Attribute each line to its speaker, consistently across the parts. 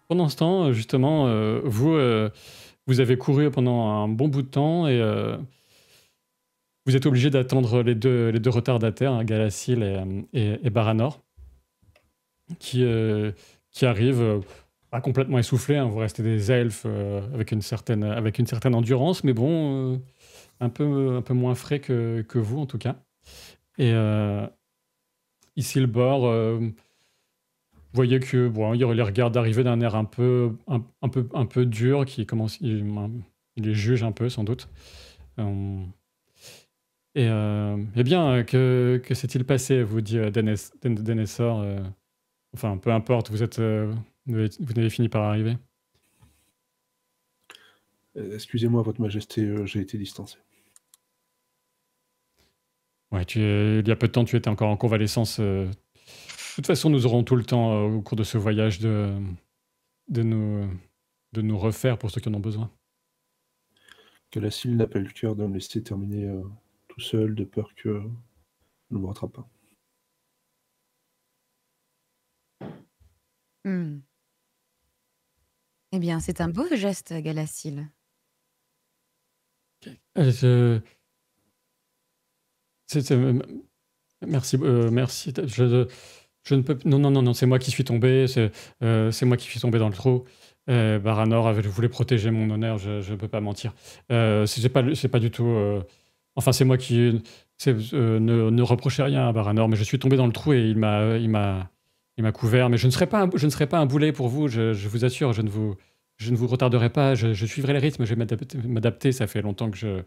Speaker 1: Pendant ce temps, justement, vous avez couru pendant un bon bout de temps et vous êtes obligé d'attendre les deux retardataires, hein, Galassil et Baranor, qui, heu, qui arrivent, pas complètement essoufflés, hein. Vous restez des elfes, avec une certaine endurance, mais bon, un peu moins frais que vous, en tout cas. Et ici, le bord, vous voyez que bon, il les regarde arriver d'un air un peu dur, qui commence il les juge un peu sans doute. Hem Eh bien, que s'est-il passé? Vous dit, Denethor, enfin peu importe, vous n'avez fini par arriver.
Speaker 2: Excusez-moi, votre majesté, j'ai été distancé.
Speaker 1: Ouais, il y a peu de temps, tu étais encore en convalescence. De toute façon, nous aurons tout le temps, au cours de ce voyage de nous de nous refaire pour ceux qui en ont besoin.
Speaker 2: Que la Syl n'a pas eu le cœur de me laisser terminer, tout seul, de peur que ne me rattrape pas.
Speaker 3: Mmh. Eh bien, c'est un beau geste, Galassil.
Speaker 1: Je c'est merci, merci, je ne peux non, non, non, non, c'est moi qui suis tombé, c'est moi qui suis tombé dans le trou. Baranor voulait protéger mon honneur, je ne peux pas mentir. C'est pas du tout, enfin, c'est moi qui ne reprochez rien à Baranor, mais je suis tombé dans le trou et il m'a couvert. Mais je ne serai pas un boulet pour vous, je vous assure, je ne vous retarderai pas, je suivrai les rythmes, je vais m'adapter. Ça fait longtemps que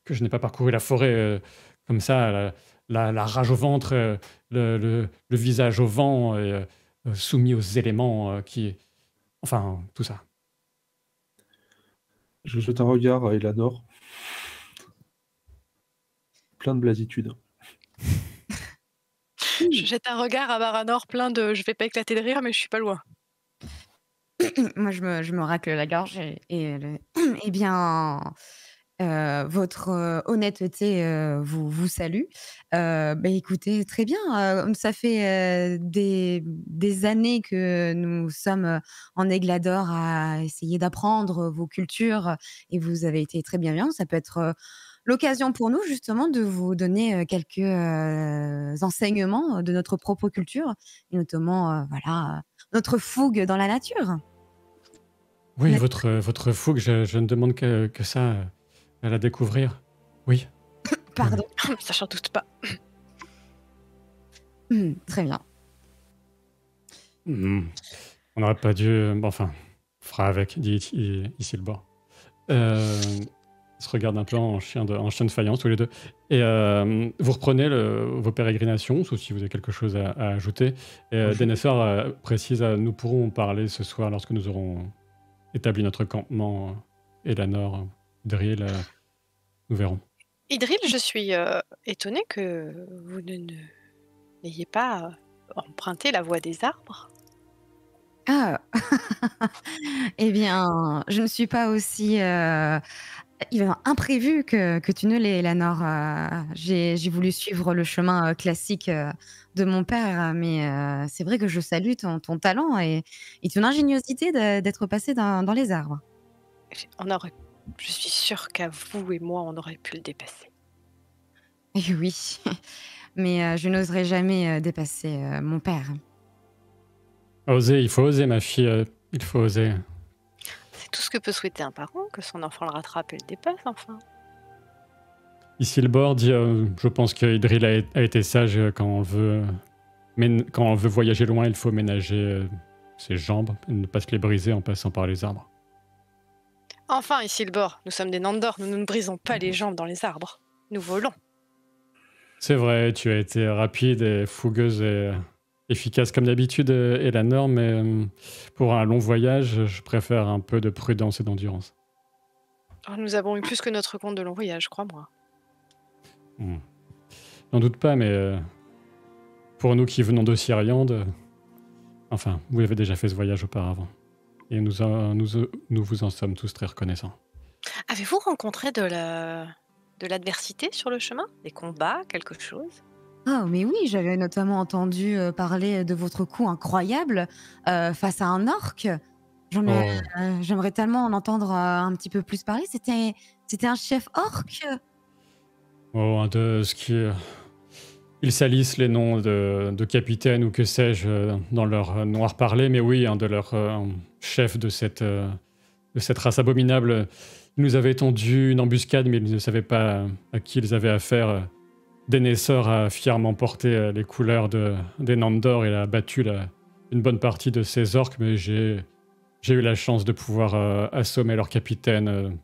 Speaker 1: je n'ai pas parcouru la forêt, comme ça, la rage au ventre, le visage au vent et soumis aux éléments, enfin, tout ça.
Speaker 2: Je jette un regard à Elanor, plein de blasitude.
Speaker 4: Je jette un regard à Baranor plein de je vais pas éclater de rire, mais je suis pas loin.
Speaker 3: Moi, je me racle la gorge et eh bien, votre, honnêteté, vous salue. Écoutez, très bien, ça fait, des années que nous sommes, en Aiglador à essayer d'apprendre vos cultures et vous avez été très bienveillants. Ça peut être, l'occasion pour nous justement de vous donner, quelques, enseignements de notre propre culture et notamment, voilà, notre fougue dans la nature.
Speaker 1: Oui,
Speaker 3: N'est
Speaker 1: votre fougue, je ne demande que ça, à la découvrir. Oui, oui, oui.
Speaker 3: Pardon.
Speaker 4: Ça, j'en doute pas.
Speaker 3: Très bien.
Speaker 1: Mmh. On n'aurait pas dû, bon, enfin, on fera avec, dit ici le bord. Ils se regardent un peu en chien de faïence tous les deux. Et vous reprenez vos pérégrinations, sauf si vous avez quelque chose à ajouter. Et
Speaker 2: Je
Speaker 1: Denethor précise, nous pourrons parler ce soir lorsque nous aurons établi notre campement. Elanor, Drill, nous verrons.
Speaker 4: Idril, je suis, étonnée que vous n'ayez pas, emprunté la voie des arbres.
Speaker 3: Ah! Eh bien, je ne suis pas aussi, imprévue que tu ne l'es, Lénore. J'ai voulu suivre le chemin, classique, de mon père, mais c'est vrai que je salue ton talent et ton ingéniosité d'être passé dans les arbres.
Speaker 4: On aurait je suis sûre qu'à vous et moi, on aurait pu le dépasser.
Speaker 3: Et oui, mais je n'oserais jamais, dépasser, mon père.
Speaker 1: Oser, il faut oser, ma fille, il faut oser.
Speaker 4: C'est tout ce que peut souhaiter un parent, que son enfant le rattrape et le dépasse enfin.
Speaker 1: Ici, le bord dit, je pense que Idril a été sage, quand on veut voyager loin, il faut ménager ses jambes et ne pas se les briser en passant par les arbres.
Speaker 4: Enfin, ici le bord, nous sommes des Nandor, nous ne brisons pas les jambes dans les arbres. Nous volons.
Speaker 1: C'est vrai, tu as été rapide et fougueuse et efficace comme d'habitude, Eleanor, mais pour un long voyage, je préfère un peu de prudence et d'endurance.
Speaker 4: Oh, nous avons eu plus que notre compte de long voyage, crois-moi.
Speaker 1: Hmm. N'en doute pas, mais pour nous qui venons d'Ossiriande, enfin, vous avez déjà fait ce voyage auparavant. Et nous vous en sommes tous très reconnaissants.
Speaker 4: Avez-vous rencontré de l'adversité sur le chemin? Des combats, quelque chose?
Speaker 3: Ah mais oui, j'avais notamment entendu, parler de votre coup incroyable, face à un orque.
Speaker 1: Oh,
Speaker 3: J'aimerais tellement en entendre un petit peu plus parler. C'était un chef orc?
Speaker 1: oh, de ce qui ils salissent les noms de capitaines ou que sais-je dans leur noir parler, mais oui, un de leurs chefs de cette race abominable. Ils nous avaient tendu une embuscade, mais ils ne savaient pas à qui ils avaient affaire. Denessor a fièrement porté les couleurs des Nandor et a battu une bonne partie de ses orques, mais j'ai eu la chance de pouvoir assommer leur capitaine.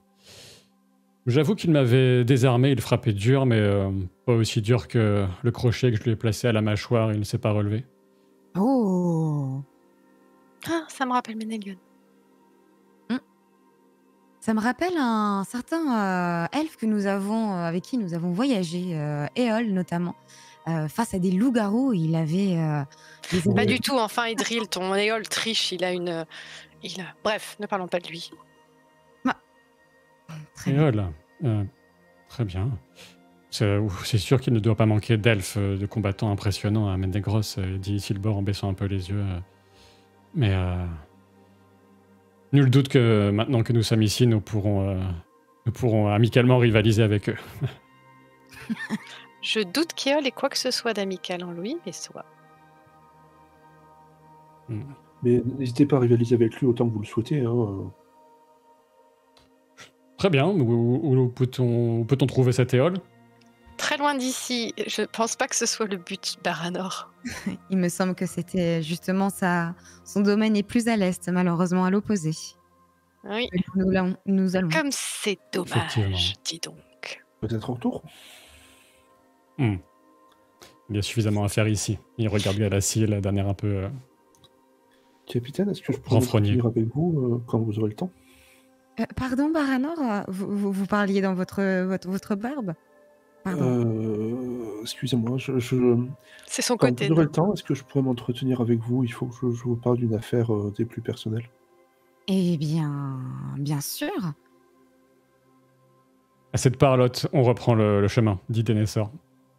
Speaker 1: J'avoue qu'il m'avait désarmé, il frappait dur, mais pas aussi dur que le crochet que je lui ai placé à la mâchoire, il ne s'est pas relevé.
Speaker 3: Oh!
Speaker 4: Ah, ça me rappelle Ménélion.
Speaker 3: Ça me rappelle un certain elfe que nous avons, avec qui nous avons voyagé, Éole notamment, face à des loups-garous. Il avait des
Speaker 4: Pas
Speaker 2: Ouais.
Speaker 4: du tout, enfin, Idril, ton éole triche, il a une. Bref, ne parlons pas de lui.
Speaker 3: très
Speaker 1: Et
Speaker 3: bien.
Speaker 1: voilà. Très bien. C'est sûr qu'il ne doit pas manquer d'elfes, de combattants impressionnants à Mendegros, dit Isilbor en baissant un peu les yeux. Mais nul doute que maintenant que nous sommes ici, nous pourrons amicalement rivaliser avec eux.
Speaker 4: Je doute qu'Éole ait quoi que ce soit d'amical en lui, mais soit.
Speaker 2: Mais n'hésitez pas à rivaliser avec lui autant que vous le souhaitez. Hein.
Speaker 1: Très bien. Où peut-on trouver cette éole?
Speaker 4: Très loin d'ici, je pense pas que ce soit le but Baranor.
Speaker 3: Il me semble que c'était justement son domaine est plus à l'est, malheureusement à l'opposé.
Speaker 4: Oui,
Speaker 3: Nous allons.
Speaker 4: comme c'est
Speaker 1: Effectivement.
Speaker 4: dommage, dis donc.
Speaker 2: Peut-être en retour.
Speaker 1: Il y a suffisamment à faire ici. Il regarde Galassil d'un air un peu...
Speaker 2: Capitaine, est-ce que je pourrais
Speaker 1: Renfrogné.
Speaker 2: venir avec vous quand vous aurez le temps?
Speaker 3: Pardon, Baranor, vous parliez dans votre barbe? Pardon.
Speaker 2: Excusez-moi,
Speaker 4: C'est son
Speaker 2: quand
Speaker 4: côté.
Speaker 2: vous aurez
Speaker 4: non
Speaker 2: le temps, est-ce que je pourrais m'entretenir avec vous? Il faut que je vous parle d'une affaire des plus personnelles.
Speaker 3: Eh bien, bien sûr.
Speaker 1: À cette parlotte, on reprend le chemin, dit Denessor.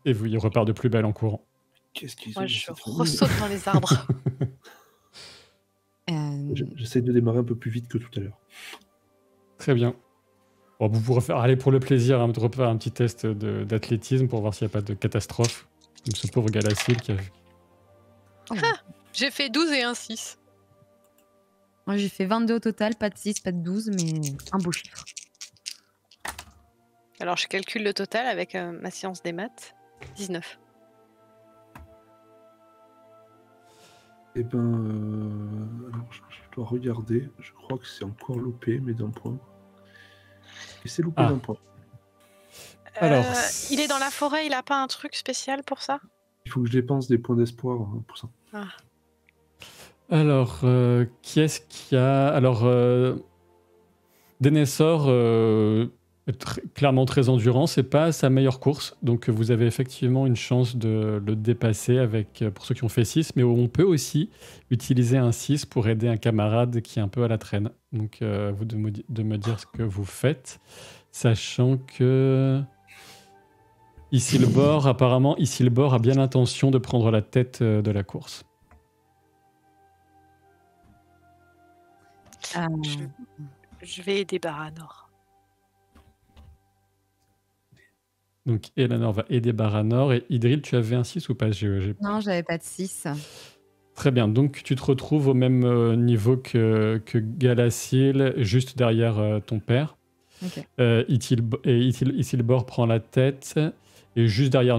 Speaker 1: Et il repart de plus belle en courant.
Speaker 2: Qu'est-ce qu'ils ont
Speaker 4: Moi,
Speaker 2: dans
Speaker 4: je
Speaker 2: cette famille?
Speaker 4: ressaute dans les arbres.
Speaker 2: J'essaie de démarrer un peu plus vite que tout à l'heure.
Speaker 1: Très bien. Bon, vous pourrez aller pour le plaisir, de refaire un petit test d'athlétisme pour voir s'il n'y a pas de catastrophe. Comme ce pauvre Galassil qui a...
Speaker 4: J'ai fait 12 et un 6.
Speaker 3: Moi, j'ai fait 22 au total, pas de 6, pas de 12, mais un beau chiffre.
Speaker 4: Alors, je calcule le total avec ma science des maths. 19.
Speaker 2: Eh ben, alors je dois regarder. Je crois que c'est encore loupé, mais d'un point. Et c'est loupé d'un point.
Speaker 1: Alors,
Speaker 4: il est dans la forêt, il a pas un truc spécial pour ça?
Speaker 2: Il faut que je dépense des points d'espoir pour ça.
Speaker 1: Alors, qui est-ce qu'il y a? Alors, Denessor est clairement très endurant, c'est pas sa meilleure course, donc vous avez effectivement une chance de le dépasser pour ceux qui ont fait 6, mais on peut aussi utiliser un 6 pour aider un camarade qui est un peu à la traîne. Donc, vous de me dire ce que vous faites, sachant que apparemment, Isilbor a bien l'intention de prendre la tête de la course.
Speaker 4: Je vais aider Baranor.
Speaker 1: Donc, Eleanor va aider Baranor. Et Idril, tu avais un 6 ou pas?
Speaker 3: Non, j'avais pas de 6.
Speaker 1: Très bien. Donc, tu te retrouves au même niveau que Galassil, juste derrière ton père.
Speaker 3: Ok.
Speaker 1: Isilbor prend la tête. Et juste derrière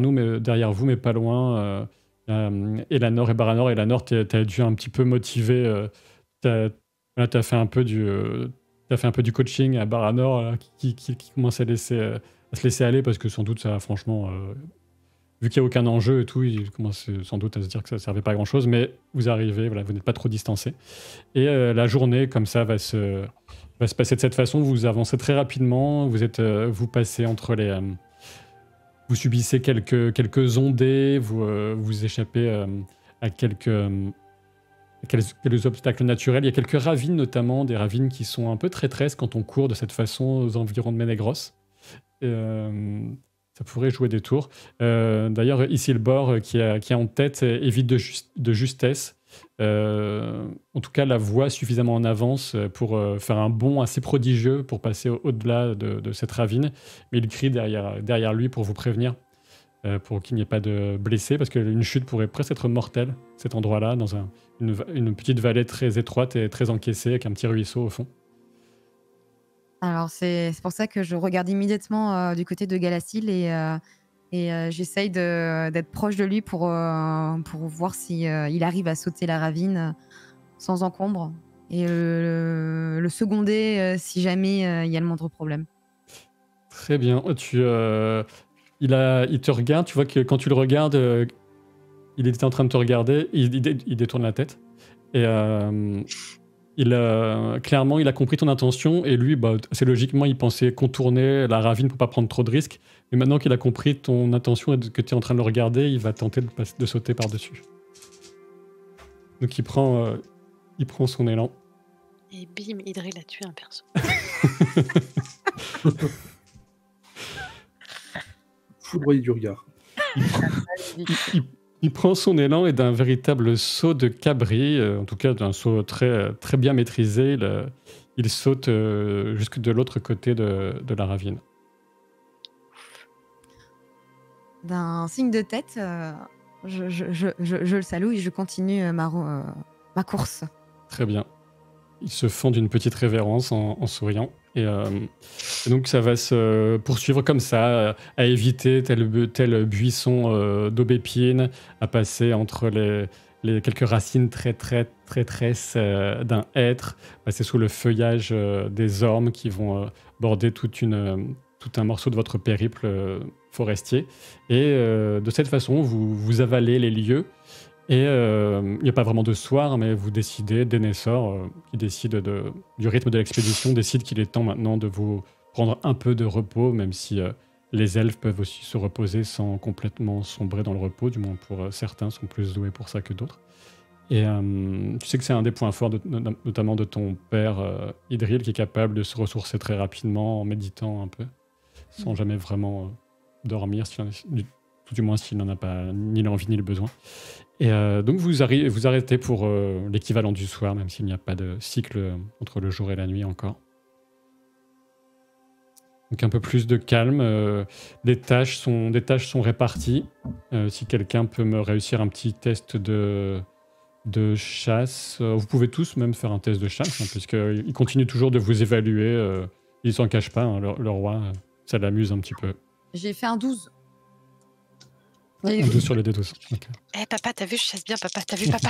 Speaker 1: vous, mais pas loin, Eleanor et Baranor. Eleanor, t'as dû un petit peu motiver. T'as fait un peu du coaching à Baranor qui commence à se laisser aller parce que sans doute ça, franchement, vu qu'il n'y a aucun enjeu et tout, il commence sans doute à se dire que ça ne servait pas à grand chose, mais vous arrivez, voilà, vous n'êtes pas trop distancé. Et la journée, comme ça, va se passer de cette façon. Vous avancez très rapidement, vous passez entre les... vous subissez quelques ondées, vous échappez à quelques obstacles naturels. Il y a quelques ravines, notamment des ravines qui sont un peu traîtresses quand on court de cette façon aux environs de Ménégros. Ça pourrait jouer des tours. D'ailleurs, Isilbor, qui est en tête, évite de justesse en tout cas, la voit suffisamment en avance pour faire un bond assez prodigieux pour passer au-delà de cette ravine. Mais il crie derrière lui pour vous prévenir, pour qu'il n'y ait pas de blessés, parce qu'une chute pourrait presque être mortelle, cet endroit-là, dans une petite vallée très étroite et très encaissée, avec un petit ruisseau au fond.
Speaker 3: Alors, c'est pour ça que je regarde immédiatement du côté de Galassil et j'essaye d'être proche de lui pour voir si il arrive à sauter la ravine sans encombre et le seconder si jamais il y a le moindre problème.
Speaker 1: Très bien. Il te regarde, tu vois que quand tu le regardes, il était en train de te regarder, il détourne la tête. Et clairement, il a compris ton intention et lui, assez logiquement, il pensait contourner la ravine pour pas prendre trop de risques. Mais maintenant qu'il a compris ton intention et que tu es en train de le regarder, il va tenter de sauter par-dessus. Donc il prend son élan.
Speaker 4: Et bim, Idril a tué un perso.
Speaker 2: Foudroyé du regard.
Speaker 1: Il prend son élan et d'un véritable saut de cabri, en tout cas d'un saut très, très bien maîtrisé, il saute jusque de l'autre côté de la ravine.
Speaker 3: D'un signe de tête, je le salue et je continue ma course.
Speaker 1: Très bien. Ils se font d'une petite révérence en souriant. Et donc ça va se poursuivre comme ça, à éviter tel buisson d'aubépine, à passer entre les quelques racines très tresses d'un hêtre, passer sous le feuillage des ormes qui vont border tout un morceau de votre périple forestier. Et de cette façon, vous avalez les lieux. Et il n'y a pas vraiment de soir, mais vous décidez, Denethor, qui décide du rythme de l'expédition, décide qu'il est temps maintenant de vous prendre un peu de repos, même si les elfes peuvent aussi se reposer sans complètement sombrer dans le repos, du moins pour certains sont plus doués pour ça que d'autres. Et tu sais que c'est un des points forts, notamment de ton père Idril, qui est capable de se ressourcer très rapidement en méditant un peu, sans jamais vraiment dormir, tout du moins s'il n'en a pas ni l'envie ni le besoin. Et donc vous arrêtez pour l'équivalent du soir, même s'il n'y a pas de cycle entre le jour et la nuit encore. Donc un peu plus de calme. Des tâches sont réparties. Si quelqu'un peut me réussir un petit test de chasse, vous pouvez tous même faire un test de chasse, hein, puisqu'il continue toujours de vous évaluer. Il s'en cache pas, hein, le roi, ça l'amuse un petit peu.
Speaker 3: J'ai fait un 12.
Speaker 1: Un 12 sur les D12. Okay.
Speaker 4: Eh papa, t'as vu, je chasse bien, papa, t'as vu, papa.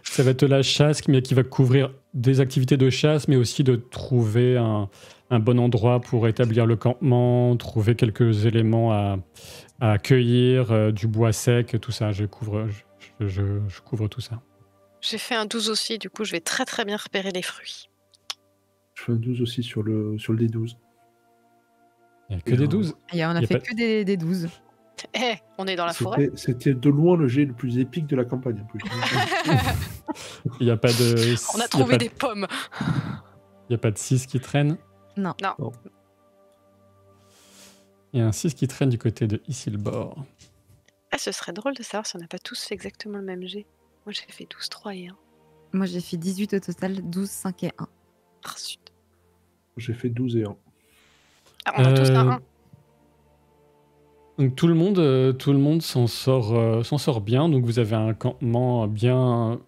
Speaker 1: Ça va être la chasse, mais qui va couvrir des activités de chasse, mais aussi de trouver un bon endroit pour établir le campement, trouver quelques éléments à cueillir, du bois sec, tout ça. Je couvre tout ça.
Speaker 4: J'ai fait un 12 aussi, du coup, je vais très très bien repérer les fruits.
Speaker 2: Je fais un 12 aussi sur le D12.
Speaker 1: Il n'y a que des 12.
Speaker 3: On a fait que des 12.
Speaker 4: Eh, on est dans la forêt.
Speaker 2: C'était de loin le jet le plus épique de la campagne. En plus.
Speaker 1: Il n'y a pas de...
Speaker 4: On a trouvé des pommes.
Speaker 1: Il n'y a pas de 6 qui traîne?
Speaker 3: Non.
Speaker 1: Il y a un 6 qui traîne du côté de Isilbor.
Speaker 4: Ah, ce serait drôle de savoir si on n'a pas tous fait exactement le même jet. Moi, j'ai fait 12, 3 et 1.
Speaker 3: Moi, j'ai fait 18 au total, 12, 5 et 1.
Speaker 4: Ah, zut.
Speaker 2: J'ai fait 12 et 1.
Speaker 4: Ah, on a tous un 1.
Speaker 1: Donc tout le monde s'en sort bien. Donc vous avez un campement bien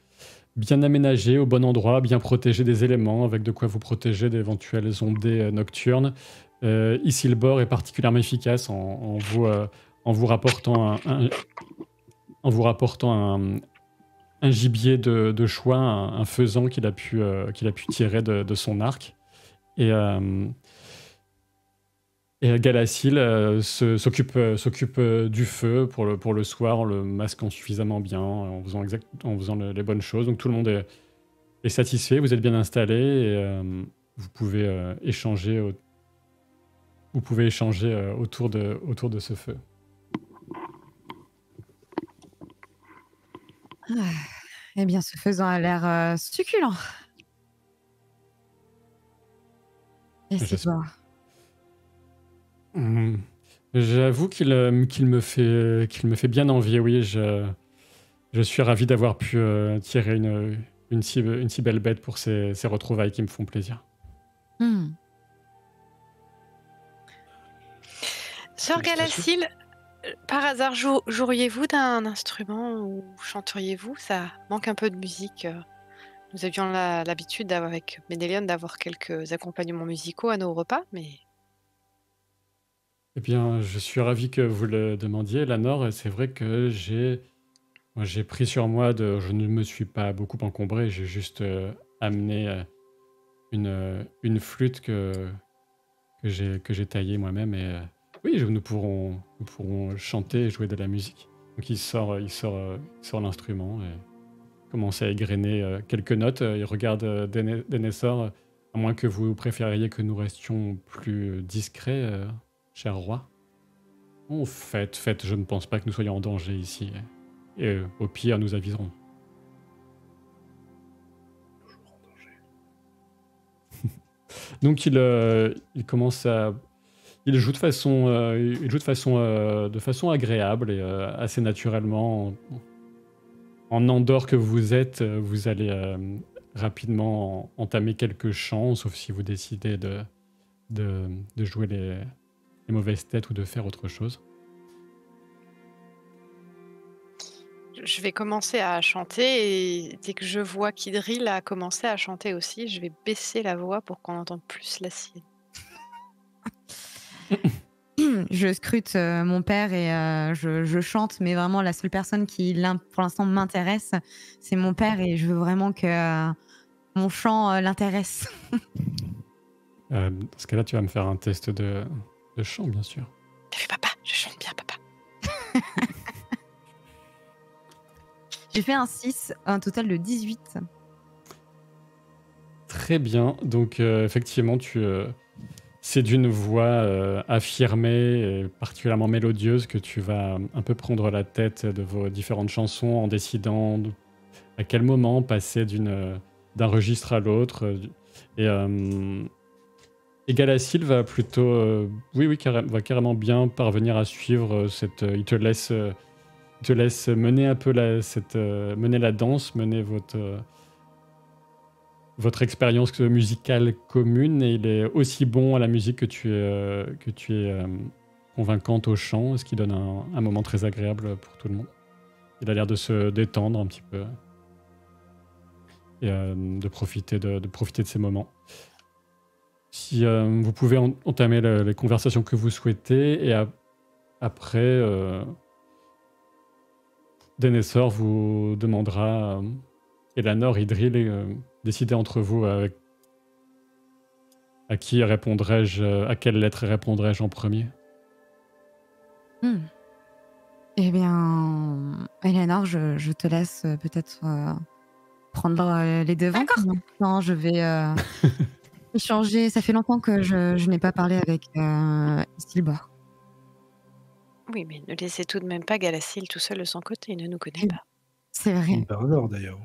Speaker 1: aménagé, au bon endroit, bien protégé des éléments, avec de quoi vous protéger d'éventuelles ondées nocturnes. Isilbor est particulièrement efficace en vous rapportant un gibier de choix, un faisan qu'il a pu tirer de son arc. Et Galassil s'occupe du feu pour le soir, en le masquant suffisamment bien, en faisant les bonnes choses. Donc tout le monde est satisfait, vous êtes bien installés et vous pouvez échanger autour de ce feu.
Speaker 3: Eh bien, ce faisan a l'air succulent. Et c'est quoi?
Speaker 1: J'avoue qu'il me fait bien envie, oui. Je suis ravi d'avoir pu tirer une si belle bête pour ces retrouvailles qui me font plaisir.
Speaker 3: Hmm.
Speaker 4: Sœur
Speaker 2: Félicitations.
Speaker 4: Galacile, par hasard, joueriez-vous d'un instrument ou chanteriez-vous? Ça manque un peu de musique. Nous avions l'habitude avec Ménélion d'avoir quelques accompagnements musicaux à nos repas, mais
Speaker 1: Eh bien, je suis ravi que vous le demandiez, Lanor. Et c'est vrai que j'ai pris sur moi je ne me suis pas beaucoup encombré. J'ai juste amené une flûte que j'ai taillée moi-même. Et oui, nous pourrons chanter et jouer de la musique. Donc il sort l'instrument et commence à égrener quelques notes. Il regarde Denethor, à moins que vous préfériez que nous restions plus discrets, cher roi. Oh, faites, je ne pense pas que nous soyons en danger ici. Et au pire, nous aviserons.
Speaker 2: Toujours en danger.
Speaker 1: Donc il commence à... Il joue de façon agréable et assez naturellement. En Andorre que vous êtes, vous allez rapidement entamer quelques chants, sauf si vous décidez de jouer les mauvaises têtes ou de faire autre chose.
Speaker 4: je vais commencer à chanter et dès que je vois qu'Idril a commencé à chanter aussi, je vais baisser la voix pour qu'on entende plus la sienne.
Speaker 3: Je scrute mon père et je chante, mais vraiment la seule personne qui pour l'instant m'intéresse, c'est mon père et je veux vraiment que mon chant l'intéresse.
Speaker 1: Dans ce cas-là, tu vas me faire un test de chant, bien sûr.
Speaker 4: T'as vu, papa? Je chante bien, papa.
Speaker 3: J'ai fait un 6, un total de 18.
Speaker 1: Très bien. Donc, effectivement, c'est d'une voix affirmée et particulièrement mélodieuse que tu vas un peu prendre la tête de vos différentes chansons en décidant à quel moment passer d'un registre à l'autre. Et Galacil va plutôt, va carrément bien parvenir à suivre il te laisse mener un peu mener la danse, mener votre expérience musicale commune, et il est aussi bon à la musique que tu es convaincante au chant, ce qui donne un moment très agréable pour tout le monde. Il a l'air de se détendre un petit peu et de profiter de ces moments. Si vous pouvez entamer les conversations que vous souhaitez, et après, Denethor vous demandera, Elanor, Idril, décidez entre vous à qui répondrai-je, à quelle lettre répondrai-je en premier.
Speaker 3: Eh bien, Eleanor, je te laisse peut-être prendre les devants.
Speaker 4: D'accord.
Speaker 3: Maintenant, je vais échanger. Ça fait longtemps que je n'ai pas parlé avec Istilbor.
Speaker 4: Oui, mais ne laissez tout de même pas Galacil tout seul de son côté, il ne nous connaît pas.
Speaker 3: C'est vrai.
Speaker 2: Bernard, d'ailleurs.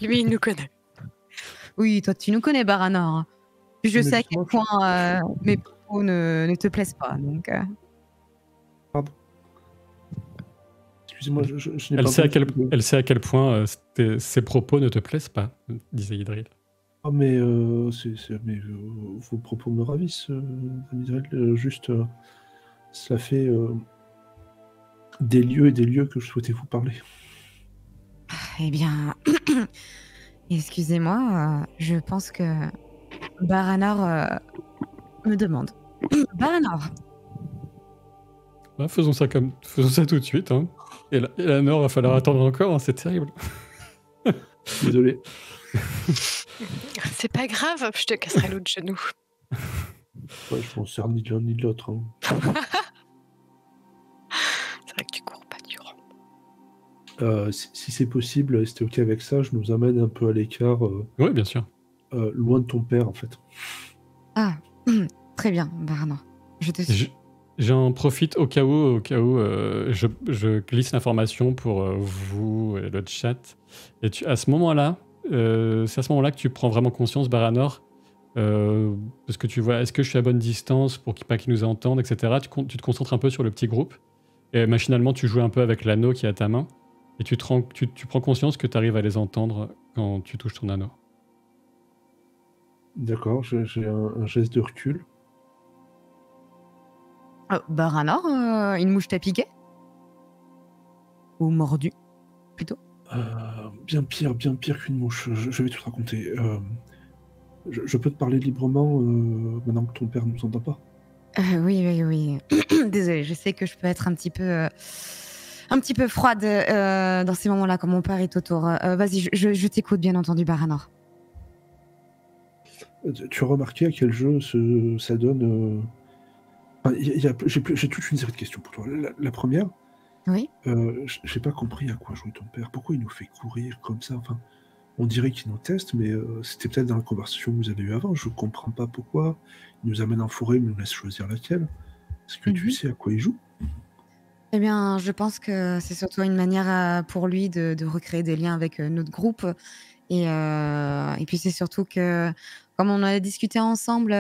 Speaker 4: Lui, il nous connaît.
Speaker 3: Oui, toi, tu nous connais, Baranor. Je
Speaker 2: Mais
Speaker 3: sais à quel
Speaker 2: justement,
Speaker 3: point mes propos ne te plaisent pas. Donc,
Speaker 2: Pardon. Excusez-moi, je n'ai
Speaker 1: Elle
Speaker 2: pas
Speaker 1: sait, elle sait à quel point ses propos ne te plaisent pas, disait Idril.
Speaker 2: Ah, mais, vos propos me ravissent, Amidrel. Juste, cela fait des lieux et des lieux que je souhaitais vous parler.
Speaker 3: eh bien, excusez-moi, je pense que Baranor me demande. Baranor,
Speaker 1: Bah, faisons ça tout de suite. Hein. Et Elanor, va falloir attendre encore, hein, c'est terrible.
Speaker 2: Désolé.
Speaker 4: C'est pas grave, je te casserai l'autre genou.
Speaker 2: Ouais, je m'en sers ni de l'un ni de l'autre. Hein.
Speaker 4: C'est vrai que tu cours pas, tu rampes.
Speaker 2: Si c'est possible, si t'es ok avec ça, je nous amène un peu à l'écart,
Speaker 1: Oui, bien sûr.
Speaker 2: loin de ton père, en fait.
Speaker 3: Ah, très bien, Baranor. Je te suis.
Speaker 1: J'en profite au cas où je glisse l'information pour vous et le chat. Et c'est à ce moment-là que tu prends vraiment conscience, Baranor, Parce que tu vois, est-ce que je suis à bonne distance pour pas qu'ils nous entendent, etc. Tu te concentres un peu sur le petit groupe. Et machinalement, tu joues un peu avec l'anneau qui est à ta main. Et tu prends conscience que tu arrives à les entendre quand tu touches ton anneau.
Speaker 2: D'accord, j'ai un geste de recul.
Speaker 3: Baranor, une mouche t'a piqué? Ou mordu, plutôt?
Speaker 2: Bien pire qu'une mouche. Je vais tout te raconter. Je peux te parler librement maintenant que ton père ne nous entend pas.
Speaker 3: Oui. Désolée, je sais que je peux être un petit peu froide dans ces moments-là quand mon père est autour. Vas-y, je t'écoute, bien entendu, Baranor.
Speaker 2: Tu as remarqué à quel jeu ça donne enfin, j'ai toute une série de questions pour toi. La première,
Speaker 3: Oui?
Speaker 2: j'ai pas compris à quoi jouait ton père. Pourquoi il nous fait courir comme ça? Enfin, on dirait qu'il nous teste, mais c'était peut-être dans la conversation que vous avez eue avant. Je comprends pas pourquoi. Il nous amène en forêt, mais il nous laisse choisir laquelle. Est-ce que tu sais à quoi il joue?
Speaker 3: Eh bien, je pense que c'est surtout une manière pour lui de recréer des liens avec notre groupe. Et puis c'est surtout que, comme on a discuté ensemble,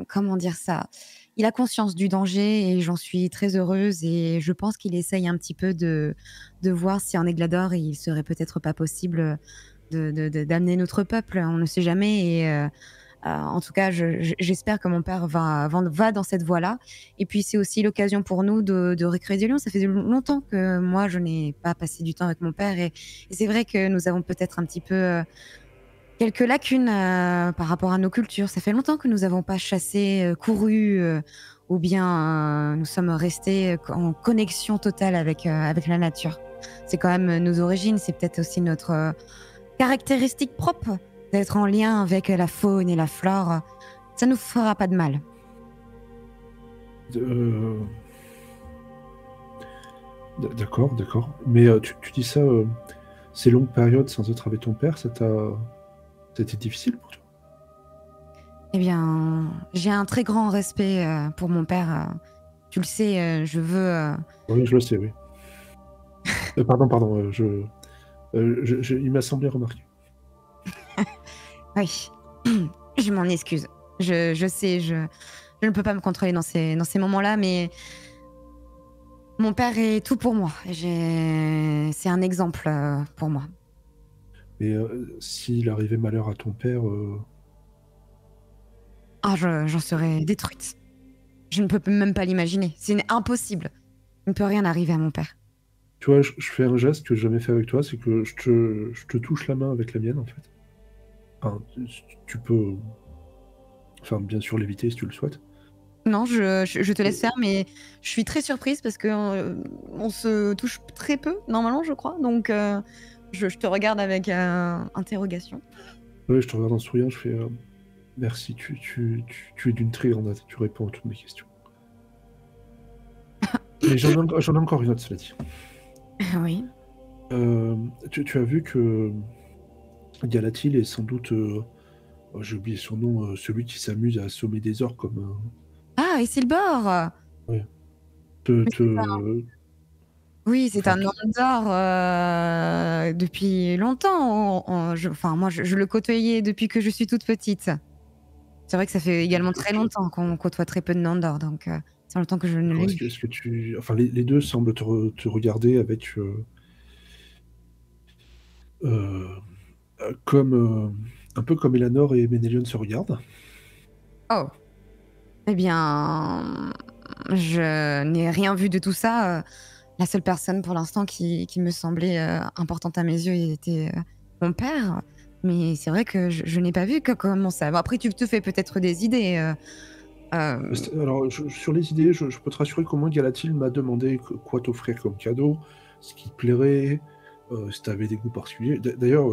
Speaker 3: comment dire ça? Il a conscience du danger et j'en suis très heureuse et je pense qu'il essaye un petit peu de voir si en Aiglador, il serait peut-être pas possible d'amener notre peuple. On ne sait jamais en tout cas, j'espère que mon père va dans cette voie-là. Et puis, c'est aussi l'occasion pour nous de recréer des liens. Ça fait longtemps que moi, je n'ai pas passé du temps avec mon père. Et c'est vrai que nous avons peut-être un petit peu quelques lacunes par rapport à nos cultures. Ça fait longtemps que nous n'avons pas chassé, couru, ou bien nous sommes restés en connexion totale avec la nature. C'est quand même nos origines, c'est peut-être aussi notre caractéristique propre d'être en lien avec la faune et la flore. Ça nous fera pas de mal.
Speaker 2: D'accord. Mais tu dis ça, ces longues périodes sans être avec ton père, ça a été difficile pour toi?
Speaker 3: Eh bien, j'ai un très grand respect pour mon père. Tu le sais, je veux...
Speaker 2: Oui, je le sais, oui. Pardon, il m'a semblé remarquer.
Speaker 3: Oui, je m'en excuse. Je sais, je ne peux pas me contrôler dans ces moments-là, mais mon père est tout pour moi. C'est un exemple pour moi.
Speaker 2: Mais s'il arrivait malheur à ton père,
Speaker 3: Ah, j'en serais détruite. Je ne peux même pas l'imaginer. C'est impossible. Il ne peut rien arriver à mon père.
Speaker 2: tu vois, je fais un geste que j'ai jamais fait avec toi, c'est que je te touche la main avec la mienne, en fait. Enfin, tu peux, enfin, bien sûr, l'éviter si tu le souhaites.
Speaker 3: Non, je te laisse faire, mais je suis très surprise parce que on se touche très peu, normalement, je crois. Donc, je te regarde avec interrogation.
Speaker 2: Oui, je te regarde en souriant, je fais merci, tu es d'une très grande aide, tu réponds à toutes mes questions. Mais j'en ai encore une autre, cela dit.
Speaker 3: Oui.
Speaker 2: Tu as vu que Galatil est sans doute, j'ai oublié son nom, celui qui s'amuse à assommer des orques comme.
Speaker 3: Ah, Isilbor!
Speaker 2: Ouais.
Speaker 3: Oui, c'est
Speaker 2: Enfin,
Speaker 3: un Andor depuis longtemps. Enfin, moi, je le côtoyais depuis que je suis toute petite. C'est vrai que ça fait également très longtemps qu'on côtoie très peu de Nandor, donc c'est longtemps que je ne l'ai vu.
Speaker 2: est-ce que tu. Enfin, les deux semblent te regarder avec. Euh, comme. Un peu comme Eleanor et Ménélion se regardent.
Speaker 3: Oh! Eh bien, je n'ai rien vu de tout ça. La seule personne pour l'instant qui me semblait importante à mes yeux était mon père. Mais c'est vrai que je n'ai pas vu comment ça. Bon, après, tu te fais peut-être des idées.
Speaker 2: Alors, sur les idées, je peux te rassurer qu'au moins Galatil m'a demandé quoi t'offrir comme cadeau, ce qui te plairait, si t'avais des goûts particuliers. D'ailleurs,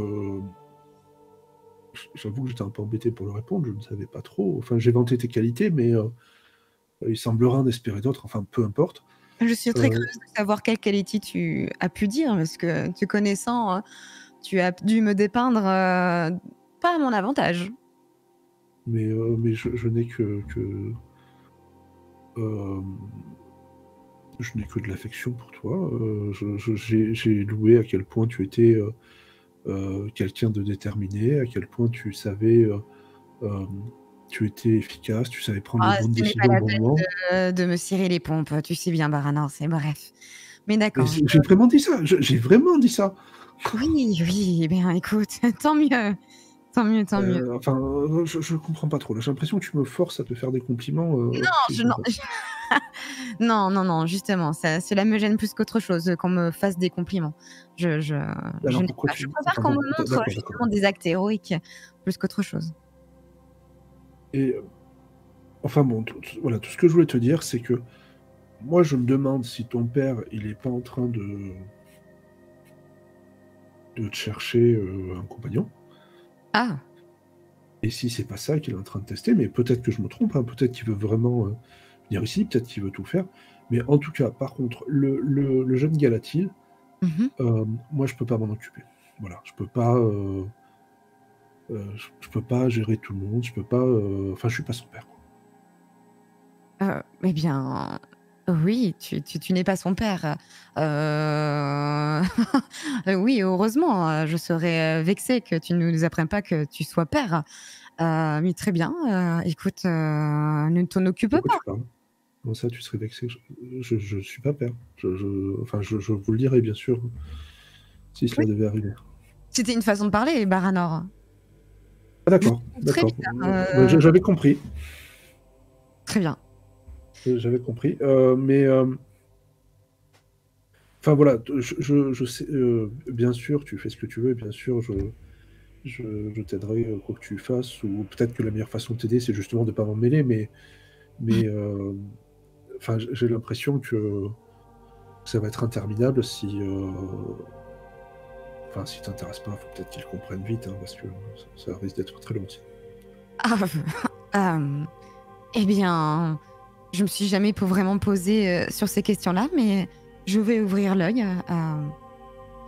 Speaker 2: j'avoue que j'étais un peu embêté pour le répondre, je ne savais pas trop. Enfin, j'ai vanté tes qualités, mais il semblerait en espérer d'autres, enfin, peu importe.
Speaker 3: Je suis très curieuse de savoir quelle qualité tu as pu dire, parce que te connaissant, tu as dû me dépeindre pas à mon avantage.
Speaker 2: Mais je n'ai je n'ai que de l'affection pour toi. J'ai loué à quel point tu étais quelqu'un de déterminé, à quel point tu savais Tu étais efficace, tu savais prendre les
Speaker 3: Ah,
Speaker 2: bonnes
Speaker 3: ce n'est pas
Speaker 2: décisions au
Speaker 3: la
Speaker 2: bon moment.
Speaker 3: peine de me cirer les pompes, tu sais bien, Baranor, c'est bref. Mais
Speaker 2: Mais
Speaker 3: d'accord,
Speaker 2: j'ai vraiment dit ça, j'ai vraiment dit ça.
Speaker 3: oui, oui, eh bien, écoute, tant mieux, tant mieux, tant mieux.
Speaker 2: Enfin, je comprends pas trop là. J'ai l'impression que tu me forces à te faire des compliments,
Speaker 3: Non,
Speaker 2: qui
Speaker 3: je
Speaker 2: sont
Speaker 3: non
Speaker 2: pas
Speaker 3: non, non, non, justement, cela me gêne plus qu'autre chose, qu'on me fasse des compliments. Je
Speaker 2: alors
Speaker 3: n'aime
Speaker 2: pourquoi
Speaker 3: pas. Je
Speaker 2: tu
Speaker 3: préfère
Speaker 2: enfin
Speaker 3: qu'on
Speaker 2: bon,
Speaker 3: me montre,
Speaker 2: d'accord, d'accord.
Speaker 3: justement des actes héroïques plus qu'autre chose.
Speaker 2: Et enfin bon, voilà, tout ce que je voulais te dire, c'est que moi, je me demande si ton père, il est pas en train de te chercher, un compagnon
Speaker 3: Ah!
Speaker 2: et si c'est pas ça qu'il est en train de tester, mais peut-être que je me trompe, hein, peut-être qu'il veut vraiment, venir ici, peut-être qu'il veut tout faire. Mais en tout cas, par contre, le jeune Galatil,
Speaker 3: Mmh.
Speaker 2: moi, je peux pas m'en occuper. Voilà, je peux pas, je peux pas gérer tout le monde, je peux pas, enfin, je suis pas son père, quoi.
Speaker 3: Eh bien, oui, tu n'es pas son père. Heu, oui, heureusement, je serais, vexée que tu ne nous apprennes pas que tu sois père. Mais très bien, écoute, ne t'en occupe
Speaker 2: De quoi
Speaker 3: pas.
Speaker 2: tu parles? Comment ça, tu serais vexé? Je suis pas père. Enfin, je vous le dirai, bien sûr, si
Speaker 3: Oui,
Speaker 2: cela devait arriver.
Speaker 3: c'était une façon de parler, Baranor.
Speaker 2: Ah
Speaker 3: Je
Speaker 2: d'accord,
Speaker 3: trouve très
Speaker 2: d'accord.
Speaker 3: bien,
Speaker 2: Bah, j'avais compris,
Speaker 3: très bien.
Speaker 2: j'avais compris, mais enfin voilà, je sais, bien sûr, tu fais ce que tu veux, bien sûr, je t'aiderai, quoi que tu fasses ou peut-être que la meilleure façon de t'aider, c'est justement de pas m'en mêler, mais enfin, j'ai l'impression que ça va être interminable si, enfin, si t'intéresses pas, faut peut-être qu'ils comprennent vite, hein, parce que ça risque d'être très long sinon.
Speaker 3: Ah, hem, eh bien, je me suis jamais vraiment posée, sur ces questions-là, mais je vais ouvrir l'œil,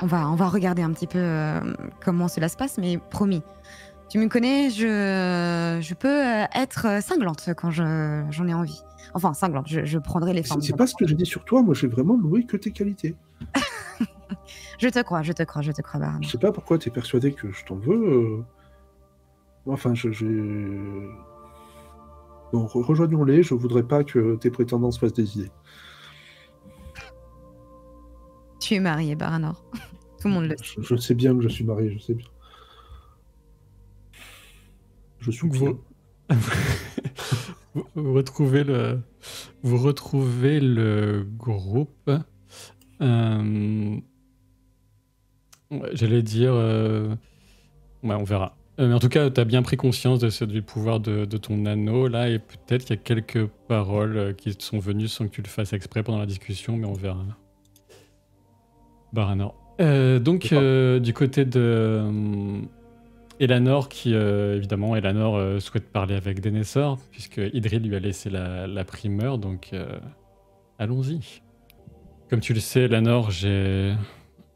Speaker 3: on va regarder un petit peu, comment cela se passe, mais promis. Tu me connais, je peux, être, cinglante quand j'en ai envie. Enfin cinglante, je prendrai les
Speaker 2: C'est
Speaker 3: formes
Speaker 2: c'est
Speaker 3: bien
Speaker 2: pas ce que j'ai dit sur toi, moi j'ai vraiment loué que tes qualités.
Speaker 3: je te crois, je te crois, je te crois,
Speaker 2: Je
Speaker 3: Baranor.
Speaker 2: sais pas pourquoi tu es persuadé que je t'en veux, enfin je j'ai bon, rejoignons-les, je voudrais pas que tes prétendances fassent des idées.
Speaker 3: Tu es marié, Baranor. Tout le monde le sait.
Speaker 2: Je sais bien que je suis marié, je sais bien. Je
Speaker 1: Donc
Speaker 2: soupire.
Speaker 1: vous retrouvez vous retrouvez le groupe. Euh, ouais, j'allais dire, ouais, on verra. Mais en tout cas, tu as bien pris conscience du pouvoir de ton anneau là, et peut-être qu'il y a quelques paroles qui te sont venues sans que tu le fasses exprès pendant la discussion, mais on verra. Baranor. Donc,
Speaker 2: D'accord.
Speaker 1: du côté de Elanor, évidemment, Elanor souhaite parler avec Denethor, puisque Idril lui a laissé la primeur, donc allons-y. Comme tu le sais, Elanor, j'ai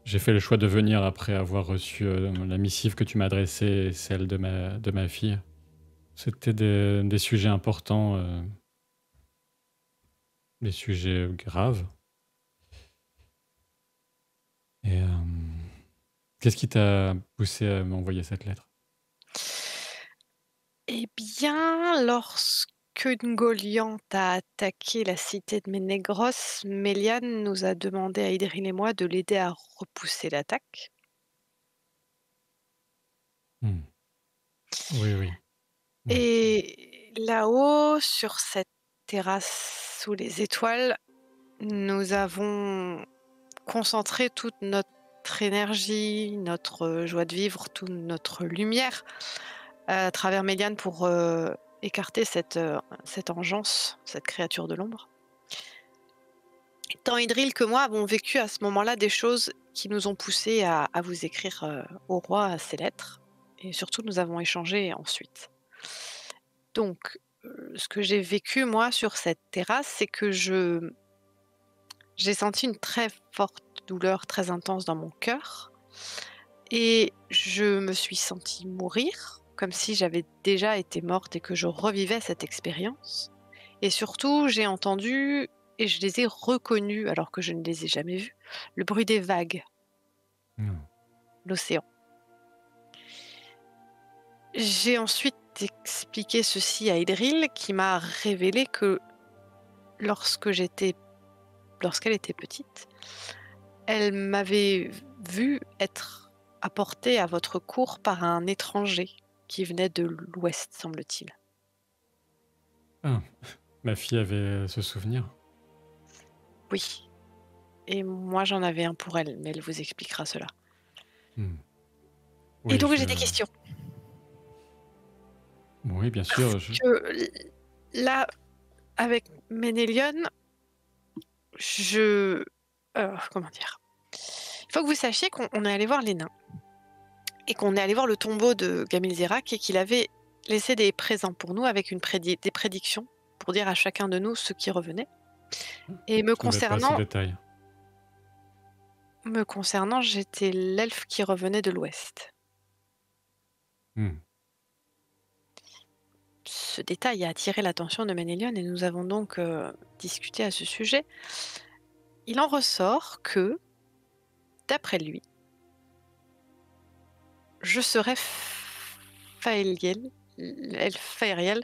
Speaker 1: fait le choix de venir après avoir reçu la missive que tu m'as adressée et celle de ma fille. C'était des sujets importants, des sujets graves. Et qu'est-ce qui t'a poussé à m'envoyer cette lettre?
Speaker 4: Eh bien, lorsque Ngoliant a attaqué la cité de Ménégros, Méliane nous a demandé à Idril et moi de l'aider à repousser l'attaque.
Speaker 1: Hmm. Oui, oui. Ouais.
Speaker 4: Et là-haut, sur cette terrasse sous les étoiles, nous avons concentré toute notre énergie, notre joie de vivre, toute notre lumière à travers Méliane pour écarter cette engeance, cette créature de l'ombre. Tant Idril que moi avons vécu à ce moment-là des choses qui nous ont poussés à vous écrire au roi ces lettres. Et surtout, nous avons échangé ensuite. Donc, ce que j'ai vécu, moi, sur cette terrasse, c'est que j'ai senti une très forte douleur, très intense dans mon cœur. Et je me suis sentie mourir, comme si j'avais déjà été morte et que je revivais cette expérience. Et surtout, j'ai entendu, et je les ai reconnus alors que je ne les ai jamais vus, le bruit des vagues,
Speaker 1: Hmm.
Speaker 4: l'océan. J'ai ensuite expliqué ceci à Idril, qui m'a révélé que lorsqu'elle était petite, elle m'avait vu être apportée à votre cour par un étranger qui venait de l'Ouest, semble-t-il.
Speaker 1: Ah, ma fille avait ce souvenir.
Speaker 4: Oui. Et moi, j'en avais un pour elle, mais elle vous expliquera cela.
Speaker 1: Hmm.
Speaker 4: Et
Speaker 1: Oui,
Speaker 4: donc, j'ai des questions.
Speaker 1: Oui, bien sûr.
Speaker 4: Là, avec Ménélion, comment dire? Il faut que vous sachiez qu'on est allé voir les nains et qu'on est allé voir le tombeau de Gamil Zerak et qu'il avait laissé des présents pour nous avec des prédictions pour dire à chacun de nous ce qui revenait. Et
Speaker 1: Je n'avais pas ces détails.
Speaker 4: me concernant, j'étais l'elfe qui revenait de l'Ouest.
Speaker 1: Hmm.
Speaker 4: Ce détail a attiré l'attention de Ménélion et nous avons donc discuté à ce sujet. Il en ressort que, d'après lui, je serais Faeliel, l'elfe Faeriel,